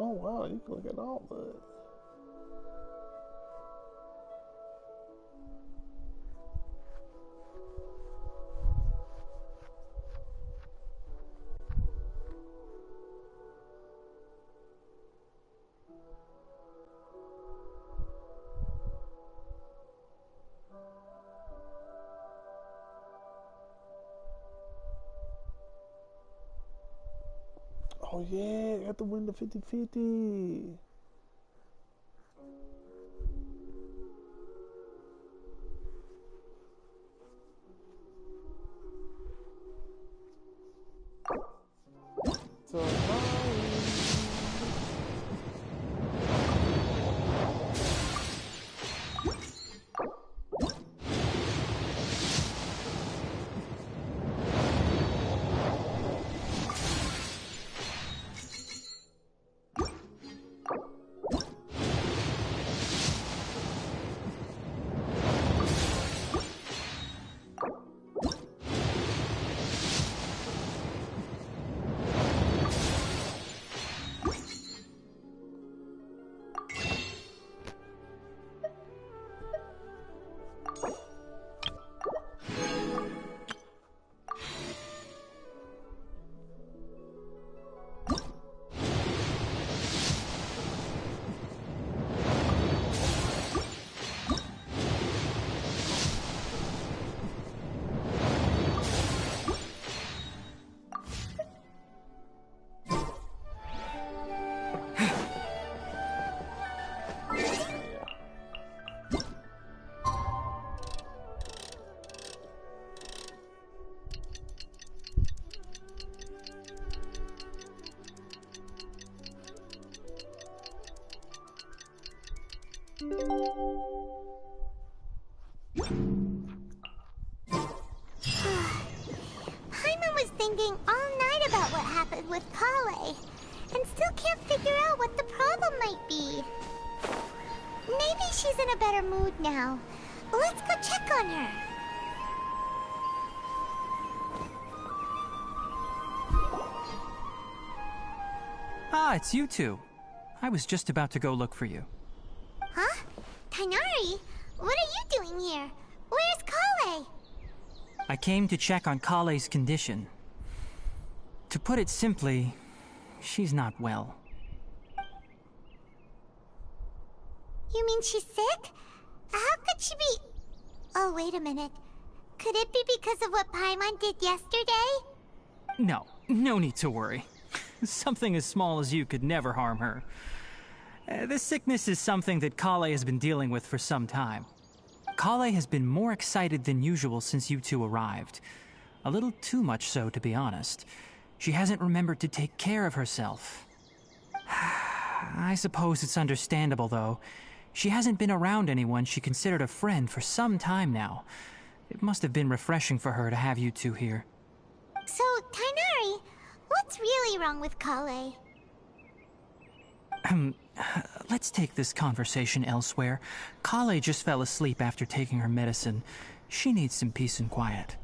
Oh wow, you can look at all that. Oh yeah, you have to win the 50-50. So Paimon was thinking all night about what happened with Kale, and still can't figure out what the problem might be. Maybe she's in a better mood now. Let's go check on her. Ah, it's you two. I was just about to go look for you. Huh? Tighnari? What are you doing here? Where's Kale? I came to check on Kale's condition. To put it simply, she's not well. You mean she's sick? How could she be... Oh, wait a minute. Could it be because of what Paimon did yesterday? No need to worry. Something as small as you could never harm her. This sickness is something that Kale has been dealing with for some time. Kale has been more excited than usual since you two arrived. A little too much so, to be honest. She hasn't remembered to take care of herself. I suppose it's understandable, though. She hasn't been around anyone she considered a friend for some time now. It must have been refreshing for her to have you two here. So, Tainari, what's really wrong with Kale? Let's take this conversation elsewhere. Kale just fell asleep after taking her medicine. She needs some peace and quiet.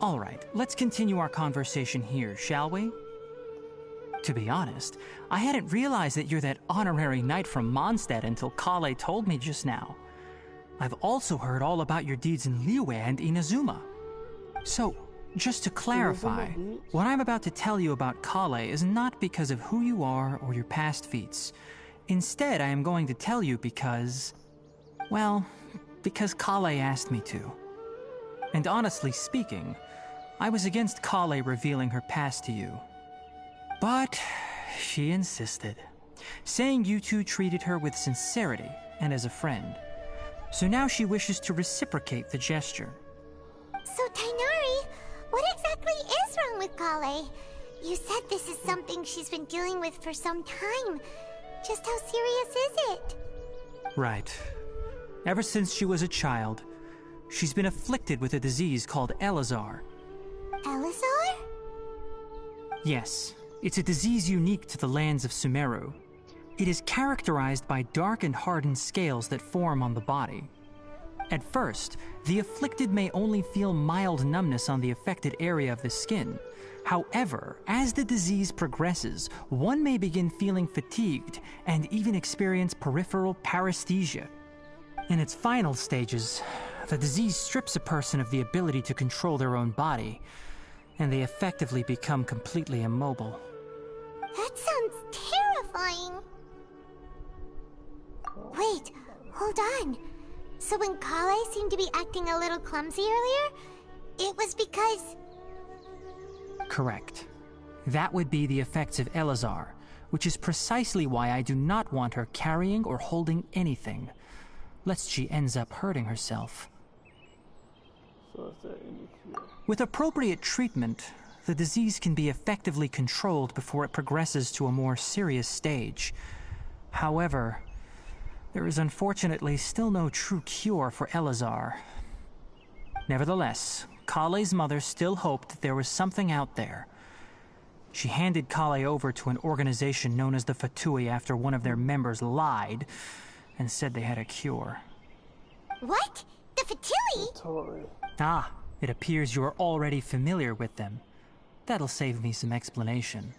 All right, let's continue our conversation here, shall we? To be honest, I hadn't realized that you're that honorary knight from Mondstadt until Kale told me just now. I've also heard all about your deeds in Liyue and Inazuma. So, just to clarify, what I'm about to tell you about Kale is not because of who you are or your past feats. Instead, I am going to tell you because... well, because Kale asked me to. And honestly speaking, I was against Kale revealing her past to you. But she insisted, saying you two treated her with sincerity and as a friend. So now she wishes to reciprocate the gesture. So, Tainari, what exactly is wrong with Kale? You said this is something she's been dealing with for some time. Just how serious is it? Right. Ever since she was a child, she's been afflicted with a disease called Elazar. Elazar? Yes, it's a disease unique to the lands of Sumeru. It is characterized by dark and hardened scales that form on the body. At first, the afflicted may only feel mild numbness on the affected area of the skin. However, as the disease progresses, one may begin feeling fatigued and even experience peripheral paresthesia. In its final stages, the disease strips a person of the ability to control their own body, and they effectively become completely immobile. That sounds terrifying. Wait, hold on. So when Kale seemed to be acting a little clumsy earlier, it was because... Correct. That would be the effects of Elazar, which is precisely why I do not want her carrying or holding anything, lest she ends up hurting herself. So is there any cure? With appropriate treatment, the disease can be effectively controlled before it progresses to a more serious stage. However, there is unfortunately still no true cure for Elazar. Nevertheless, Kale's mother still hoped that there was something out there. She handed Kale over to an organization known as the Fatui after one of their members lied and said they had a cure. What? The Fatui? Totally. Ah, it appears you are already familiar with them. That'll save me some explanation.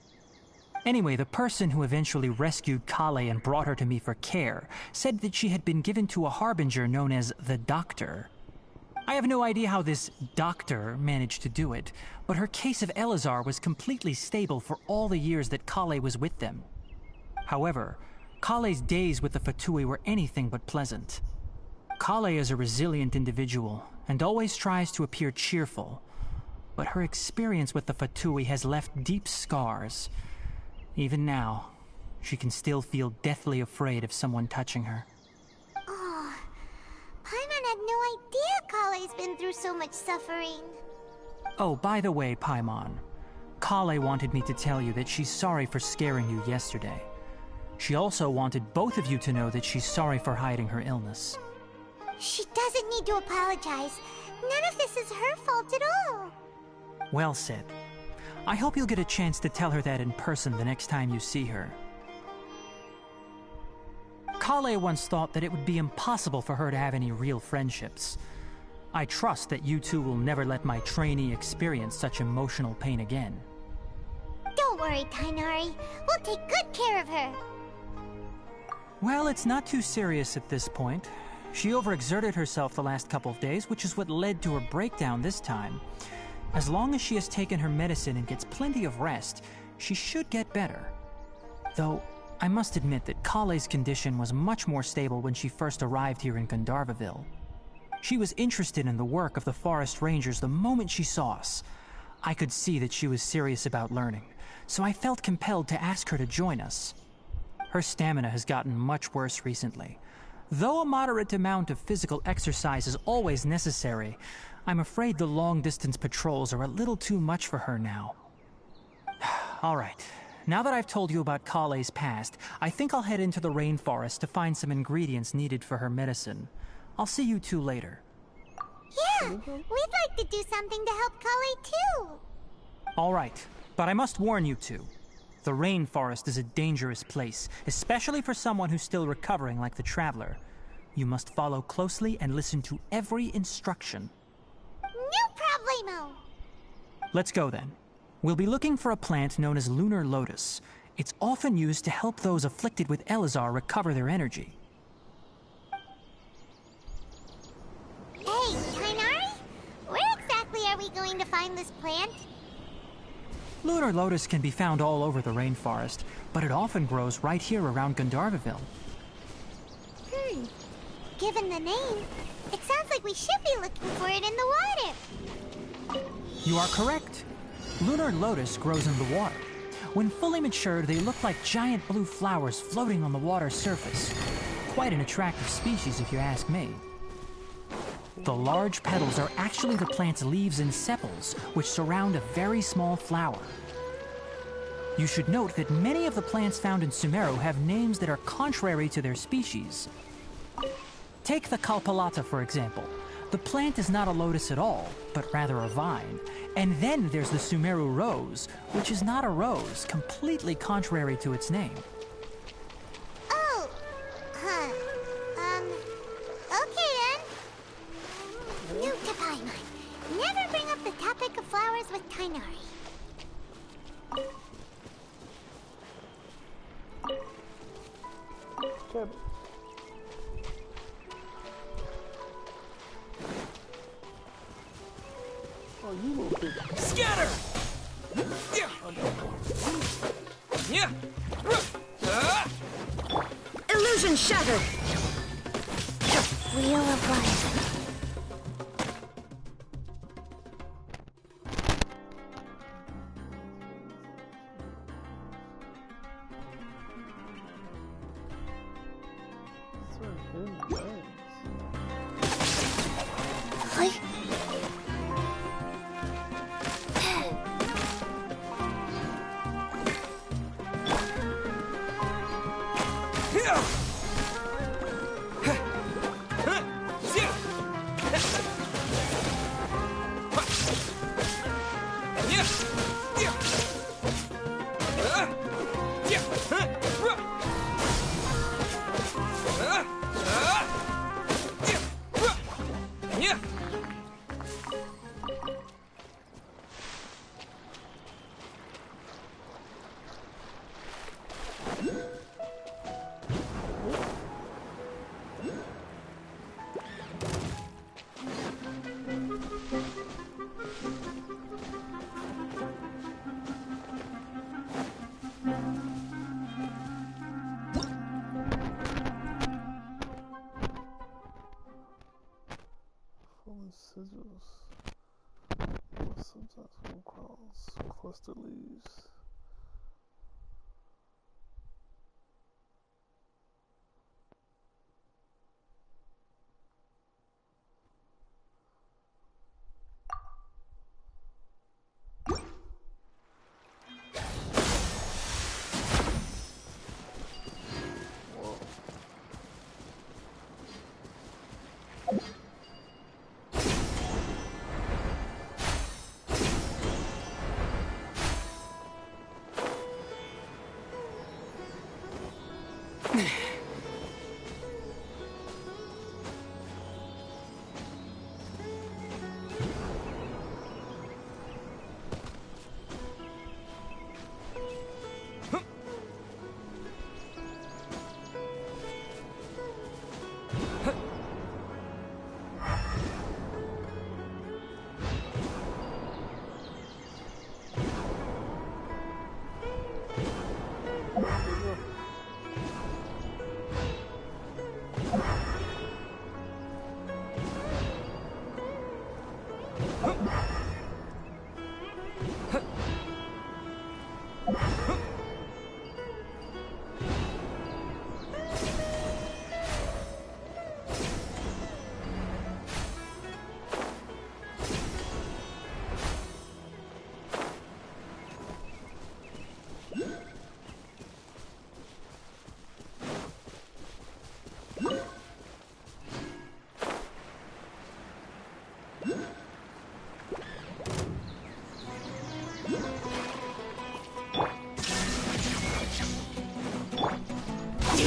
Anyway, the person who eventually rescued Kale and brought her to me for care said that she had been given to a harbinger known as the Doctor. I have no idea how this doctor managed to do it, but her case of Elazar was completely stable for all the years that Kale was with them. However, Kale's days with the Fatui were anything but pleasant. Kale is a resilient individual and always tries to appear cheerful, but her experience with the Fatui has left deep scars. Even now, she can still feel deathly afraid of someone touching her. Oh, Paimon had no idea Kale's been through so much suffering. Oh, by the way, Paimon, Kale wanted me to tell you that she's sorry for scaring you yesterday. She also wanted both of you to know that she's sorry for hiding her illness. She doesn't need to apologize. None of this is her fault at all. Well said. I hope you'll get a chance to tell her that in person the next time you see her. Kale once thought that it would be impossible for her to have any real friendships. I trust that you two will never let my trainee experience such emotional pain again. Don't worry, Tainari. We'll take good care of her. Well, it's not too serious at this point. She overexerted herself the last couple of days, which is what led to her breakdown this time. As long as she has taken her medicine and gets plenty of rest, she should get better. Though, I must admit that Kale's condition was much more stable when she first arrived here in Gandharvaville. She was interested in the work of the forest rangers the moment she saw us. I could see that she was serious about learning, so I felt compelled to ask her to join us. Her stamina has gotten much worse recently. Though a moderate amount of physical exercise is always necessary, I'm afraid the long-distance patrols are a little too much for her now. All right, now that I've told you about Kale's past, I think I'll head into the rainforest to find some ingredients needed for her medicine. I'll see you two later. Yeah, we'd like to do something to help Kale too. All right, but I must warn you two. The rainforest is a dangerous place, especially for someone who's still recovering like the Traveler. You must follow closely and listen to every instruction. No problemo. Let's go then. We'll be looking for a plant known as Lunar Lotus. It's often used to help those afflicted with Elazar recover their energy. Hey, Kainari? Where exactly are we going to find this plant? Lunar Lotus can be found all over the rainforest, but it often grows right here around Gandharvaville. Given the name, it sounds like we should be looking for it in the water. You are correct. Lunar Lotus grows in the water. When fully matured, they look like giant blue flowers floating on the water's surface. Quite an attractive species, if you ask me. The large petals are actually the plant's leaves and sepals, which surround a very small flower. You should note that many of the plants found in Sumeru have names that are contrary to their species. Take the Kalpalata, for example. The plant is not a lotus at all, but rather a vine. And then there's the Sumeru rose, which is not a rose, completely contrary to its name. Oh, okay then. New to Paimon. Never bring up the topic of flowers with Kainari. Cabbage. Oh, you little bitch. Scatter! Yeah! Illusion shattered! Wheel of Life. Scissors. Sometimes come across cluster leaves.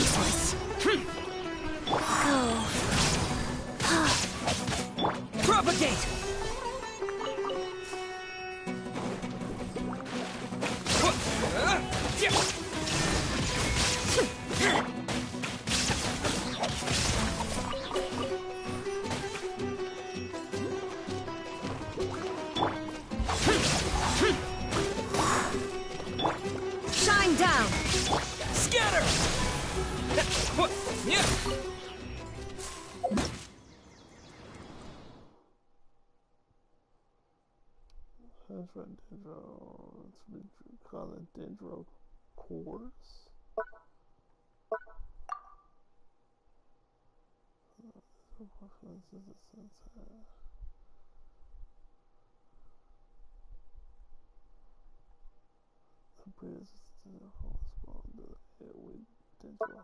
Useless. Go. Propagate! Shine down! Scatter! Yeah. That's right, Dendro. Let's call it Dendro cores. The bridge is the whole spawn with Dendro.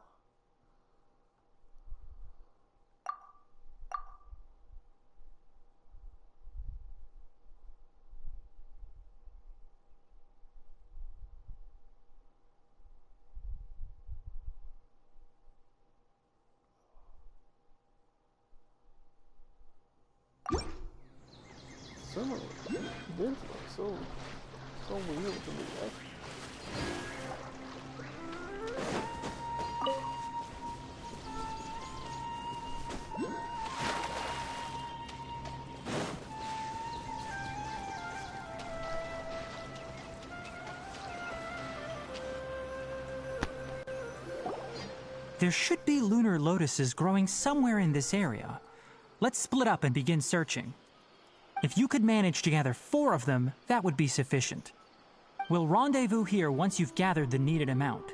Sumeru, Dendro, so weird with the reaction. There should be lunar lotuses growing somewhere in this area. Let's split up and begin searching. If you could manage to gather 4 of them, that would be sufficient. We'll rendezvous here once you've gathered the needed amount.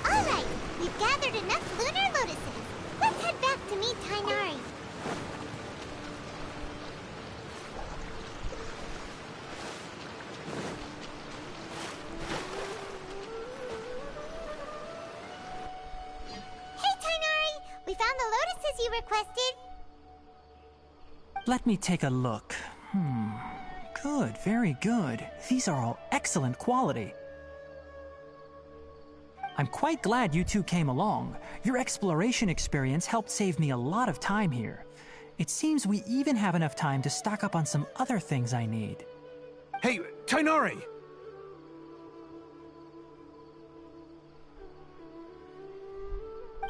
Alright, we've gathered enough Lunar Lotuses. Let's head back to meet Tainari. Hey Tainari, we found the lotuses you requested. Let me take a look. Good, very good. These are all excellent quality. I'm quite glad you two came along. Your exploration experience helped save me a lot of time here. It seems we even have enough time to stock up on some other things I need. Hey, Tainari!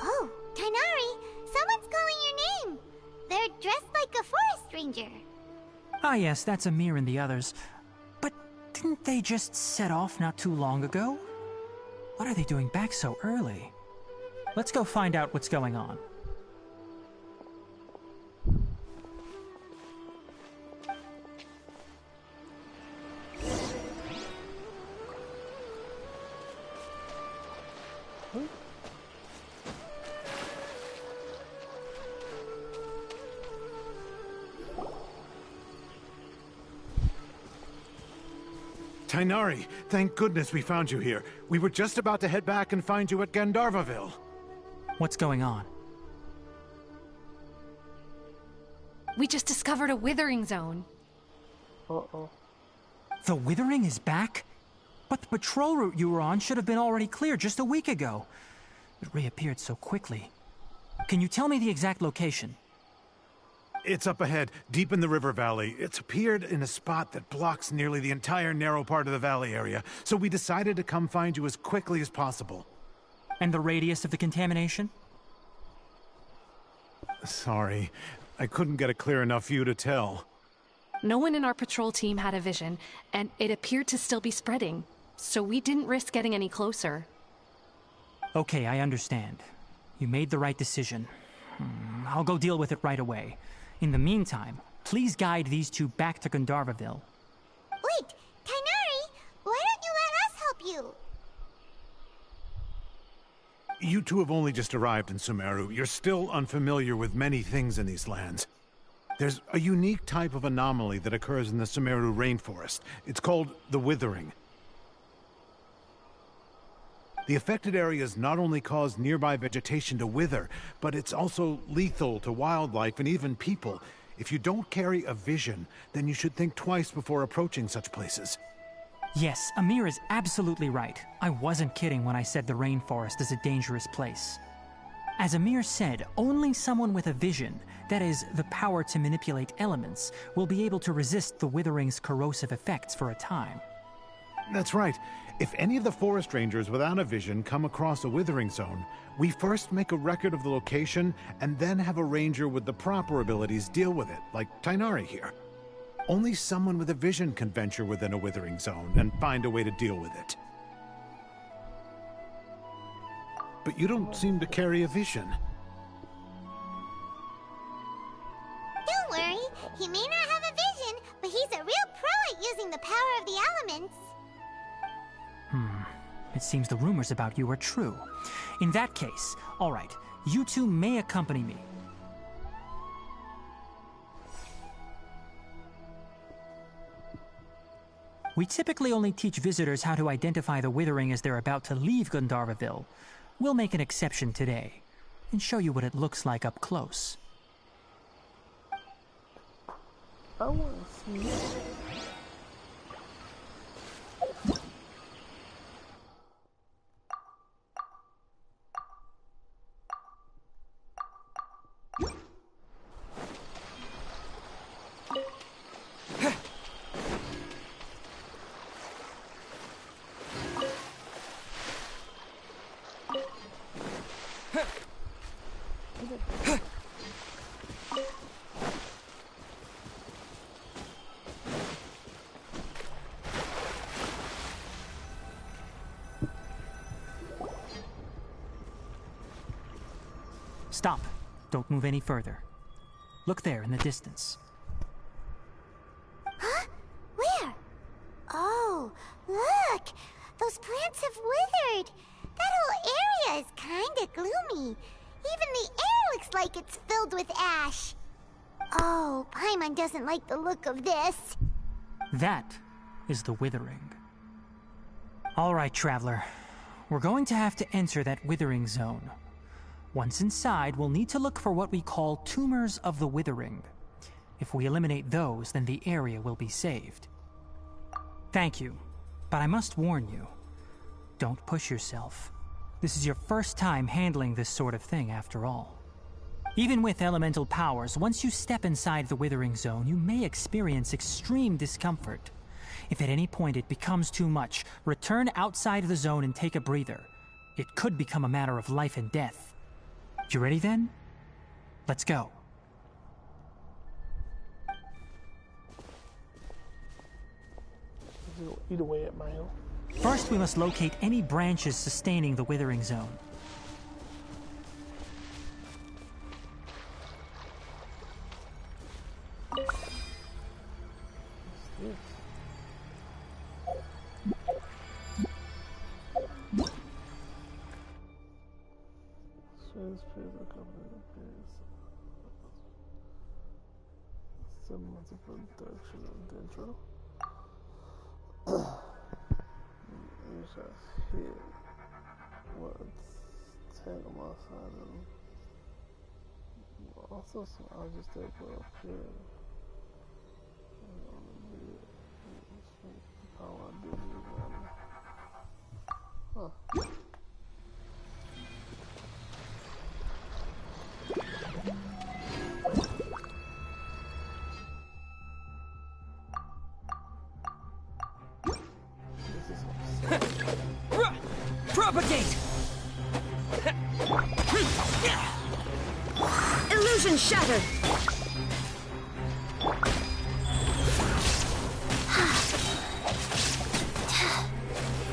Oh, Tainari, someone's calling your name. They're dressed like a forest ranger. Ah yes, that's Amir and the others. But didn't they just set off not too long ago? What are they doing back so early? Let's go find out what's going on. Tainari, thank goodness we found you here. We were just about to head back and find you at Gandharvaville. What's going on? We just discovered a Withering zone. Uh-oh. The Withering is back? But the patrol route you were on should have been already clear just a week ago. It reappeared so quickly. Can you tell me the exact location? It's up ahead, deep in the river valley. It's appeared in a spot that blocks nearly the entire narrow part of the valley area, so we decided to come find you as quickly as possible. And the radius of the contamination? Sorry, I couldn't get a clear enough view to tell. No one in our patrol team had a vision, and it appeared to still be spreading, so we didn't risk getting any closer. Okay, I understand. You made the right decision. I'll go deal with it right away. In the meantime, please guide these two back to Gandharvaville. Wait, Tainari, why don't you let us help you? You two have only just arrived in Sumeru. You're still unfamiliar with many things in these lands. There's a unique type of anomaly that occurs in the Sumeru rainforest. It's called the Withering. The affected areas not only cause nearby vegetation to wither, but it's also lethal to wildlife and even people. If you don't carry a vision, then you should think twice before approaching such places. Yes, Amir is absolutely right. I wasn't kidding when I said the rainforest is a dangerous place. As Amir said, only someone with a vision, that is, the power to manipulate elements, will be able to resist the Withering's corrosive effects for a time. That's right. If any of the forest rangers without a vision come across a Withering zone, we first make a record of the location and then have a ranger with the proper abilities deal with it, like Tainari here. Only someone with a vision can venture within a Withering zone and find a way to deal with it. But you don't seem to carry a vision. Don't worry, he may not have a vision, but he's a real pro at using the power of the elements. It seems the rumors about you are true. In that case, all right, you two may accompany me. We typically only teach visitors how to identify the Withering as they're about to leave Gandharvaville. We'll make an exception today, and show you what it looks like up close. I want to see it. Stop. Don't move any further. Look there in the distance. Huh? Where? Oh, look! Those plants have withered! That whole area is kinda gloomy. Even the air looks like it's filled with ash. Oh, Paimon doesn't like the look of this. That is the Withering. All right, Traveler. We're going to have to enter that Withering zone. Once inside, we'll need to look for what we call tumors of the Withering. If we eliminate those, then the area will be saved. Thank you, but I must warn you. Don't push yourself. This is your first time handling this sort of thing, after all. Even with elemental powers, once you step inside the Withering zone, you may experience extreme discomfort. If at any point it becomes too much, return outside the zone and take a breather. It could become a matter of life and death. You ready then? Let's go. Eat away at my own. First, we must locate any branches sustaining the Withering zone. Semblance of production of dendro. You just hit what's tag on my side of them. Also, some objects that go up here. How I did it. Huh. Propagate! Illusion shattered!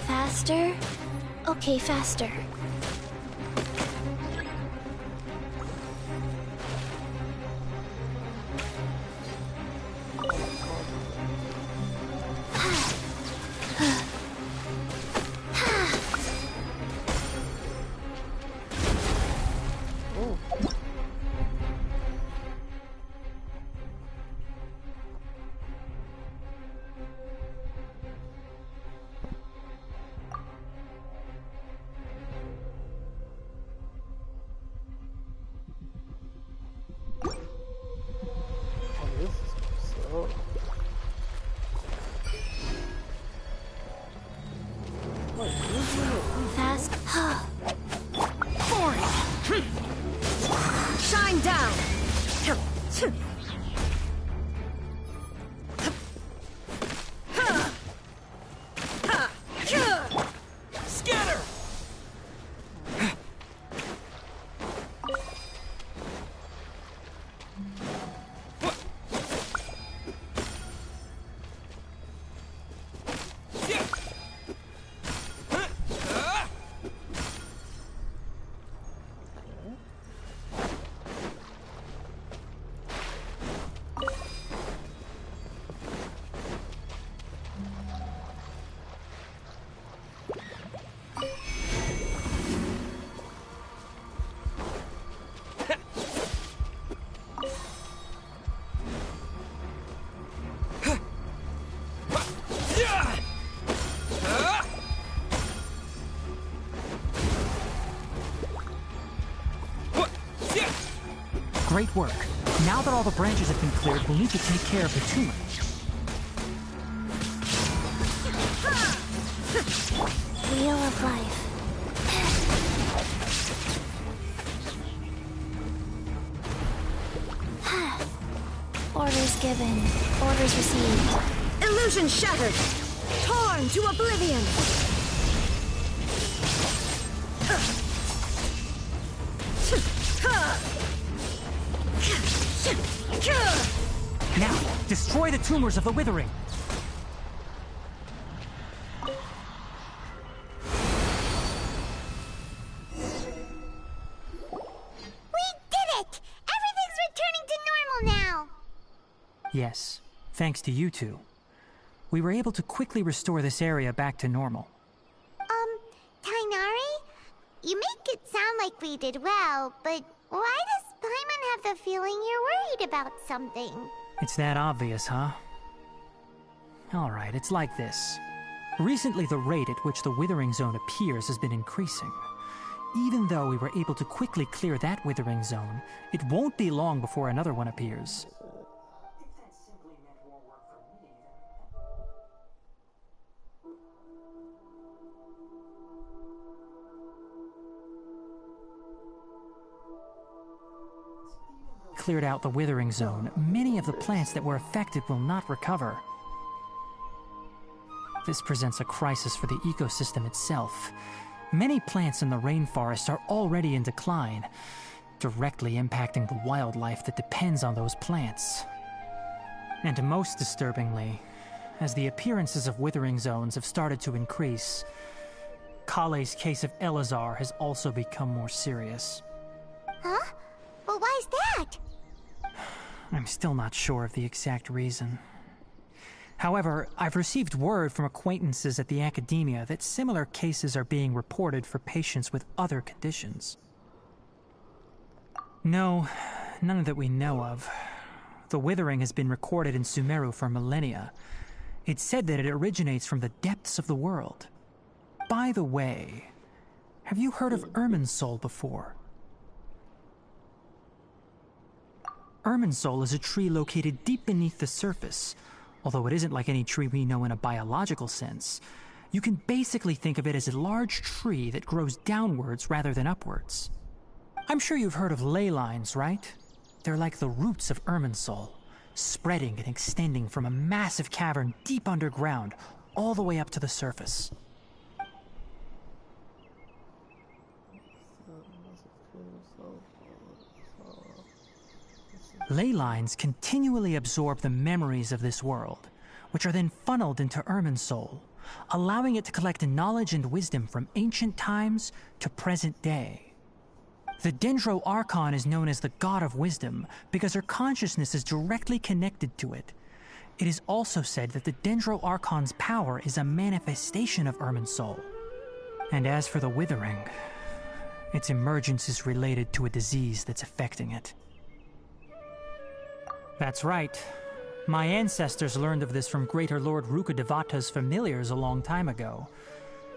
Faster? Okay, faster. down! Scatter! Great work. Now that all the branches have been cleared, we'll need to take care of the tumor. Wheel of life. Orders given. Orders received. Illusion shattered! Torn to oblivion! Now, destroy the tumors of the Withering. Yes, thanks to you two. We were able to quickly restore this area back to normal. Tainari? You make it sound like we did well, but why does Paimon have the feeling you're worried about something? It's that obvious, huh? Alright, it's like this. Recently, the rate at which the Withering Zone appears has been increasing. Even though we were able to quickly clear that Withering Zone, it won't be long before another one appears. Cleared out the Withering Zone, many of the plants that were affected will not recover. This presents a crisis for the ecosystem itself. Many plants in the rainforest are already in decline, directly impacting the wildlife that depends on those plants. And most disturbingly, as the appearances of Withering Zones have started to increase, Kale's case of Elazar has also become more serious. Huh? But why's that? I'm still not sure of the exact reason. However, I've received word from acquaintances at the academia that similar cases are being reported for patients with other conditions. No, none that we know of. The Withering has been recorded in Sumeru for millennia. It's said that it originates from the depths of the world. By the way, have you heard of Irminsul before? Irminsul is a tree located deep beneath the surface. Although it isn't like any tree we know in a biological sense, you can basically think of it as a large tree that grows downwards rather than upwards. I'm sure you've heard of ley lines, right? They're like the roots of Irminsul, spreading and extending from a massive cavern deep underground all the way up to the surface. Ley lines continually absorb the memories of this world, which are then funneled into Irminsul, allowing it to collect knowledge and wisdom from ancient times to present day. The Dendro Archon is known as the God of Wisdom because her consciousness is directly connected to it. It is also said that the Dendro Archon's power is a manifestation of Irminsul. And as for the Withering, its emergence is related to a disease that's affecting it. That's right. My ancestors learned of this from Greater Lord Rukkhadevata's familiars a long time ago.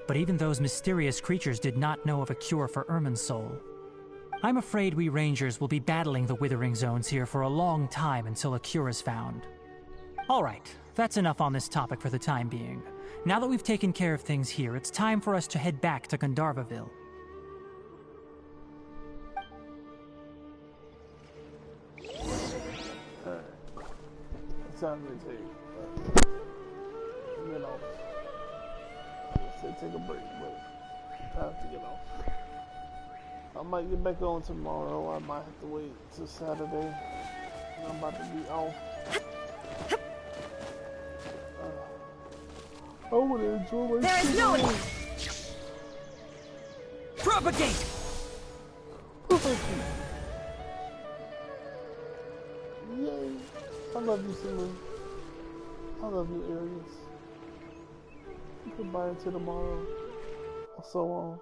But even those mysterious creatures did not know of a cure for Irminsul. I'm afraid we Rangers will be battling the Withering Zones here for a long time until a cure is found. Alright, that's enough on this topic for the time being. Now that we've taken care of things here, it's time for us to head back to Gandharvaville. time it takes. You know, I said take a break, but time to get off. I might get back on tomorrow. I might have to wait till Saturday. I'm about to be off. I want to enjoy my There is no one. Propagate! Yay! I love you, Sumeru. I love you, Aries. Goodbye until tomorrow. Or so on.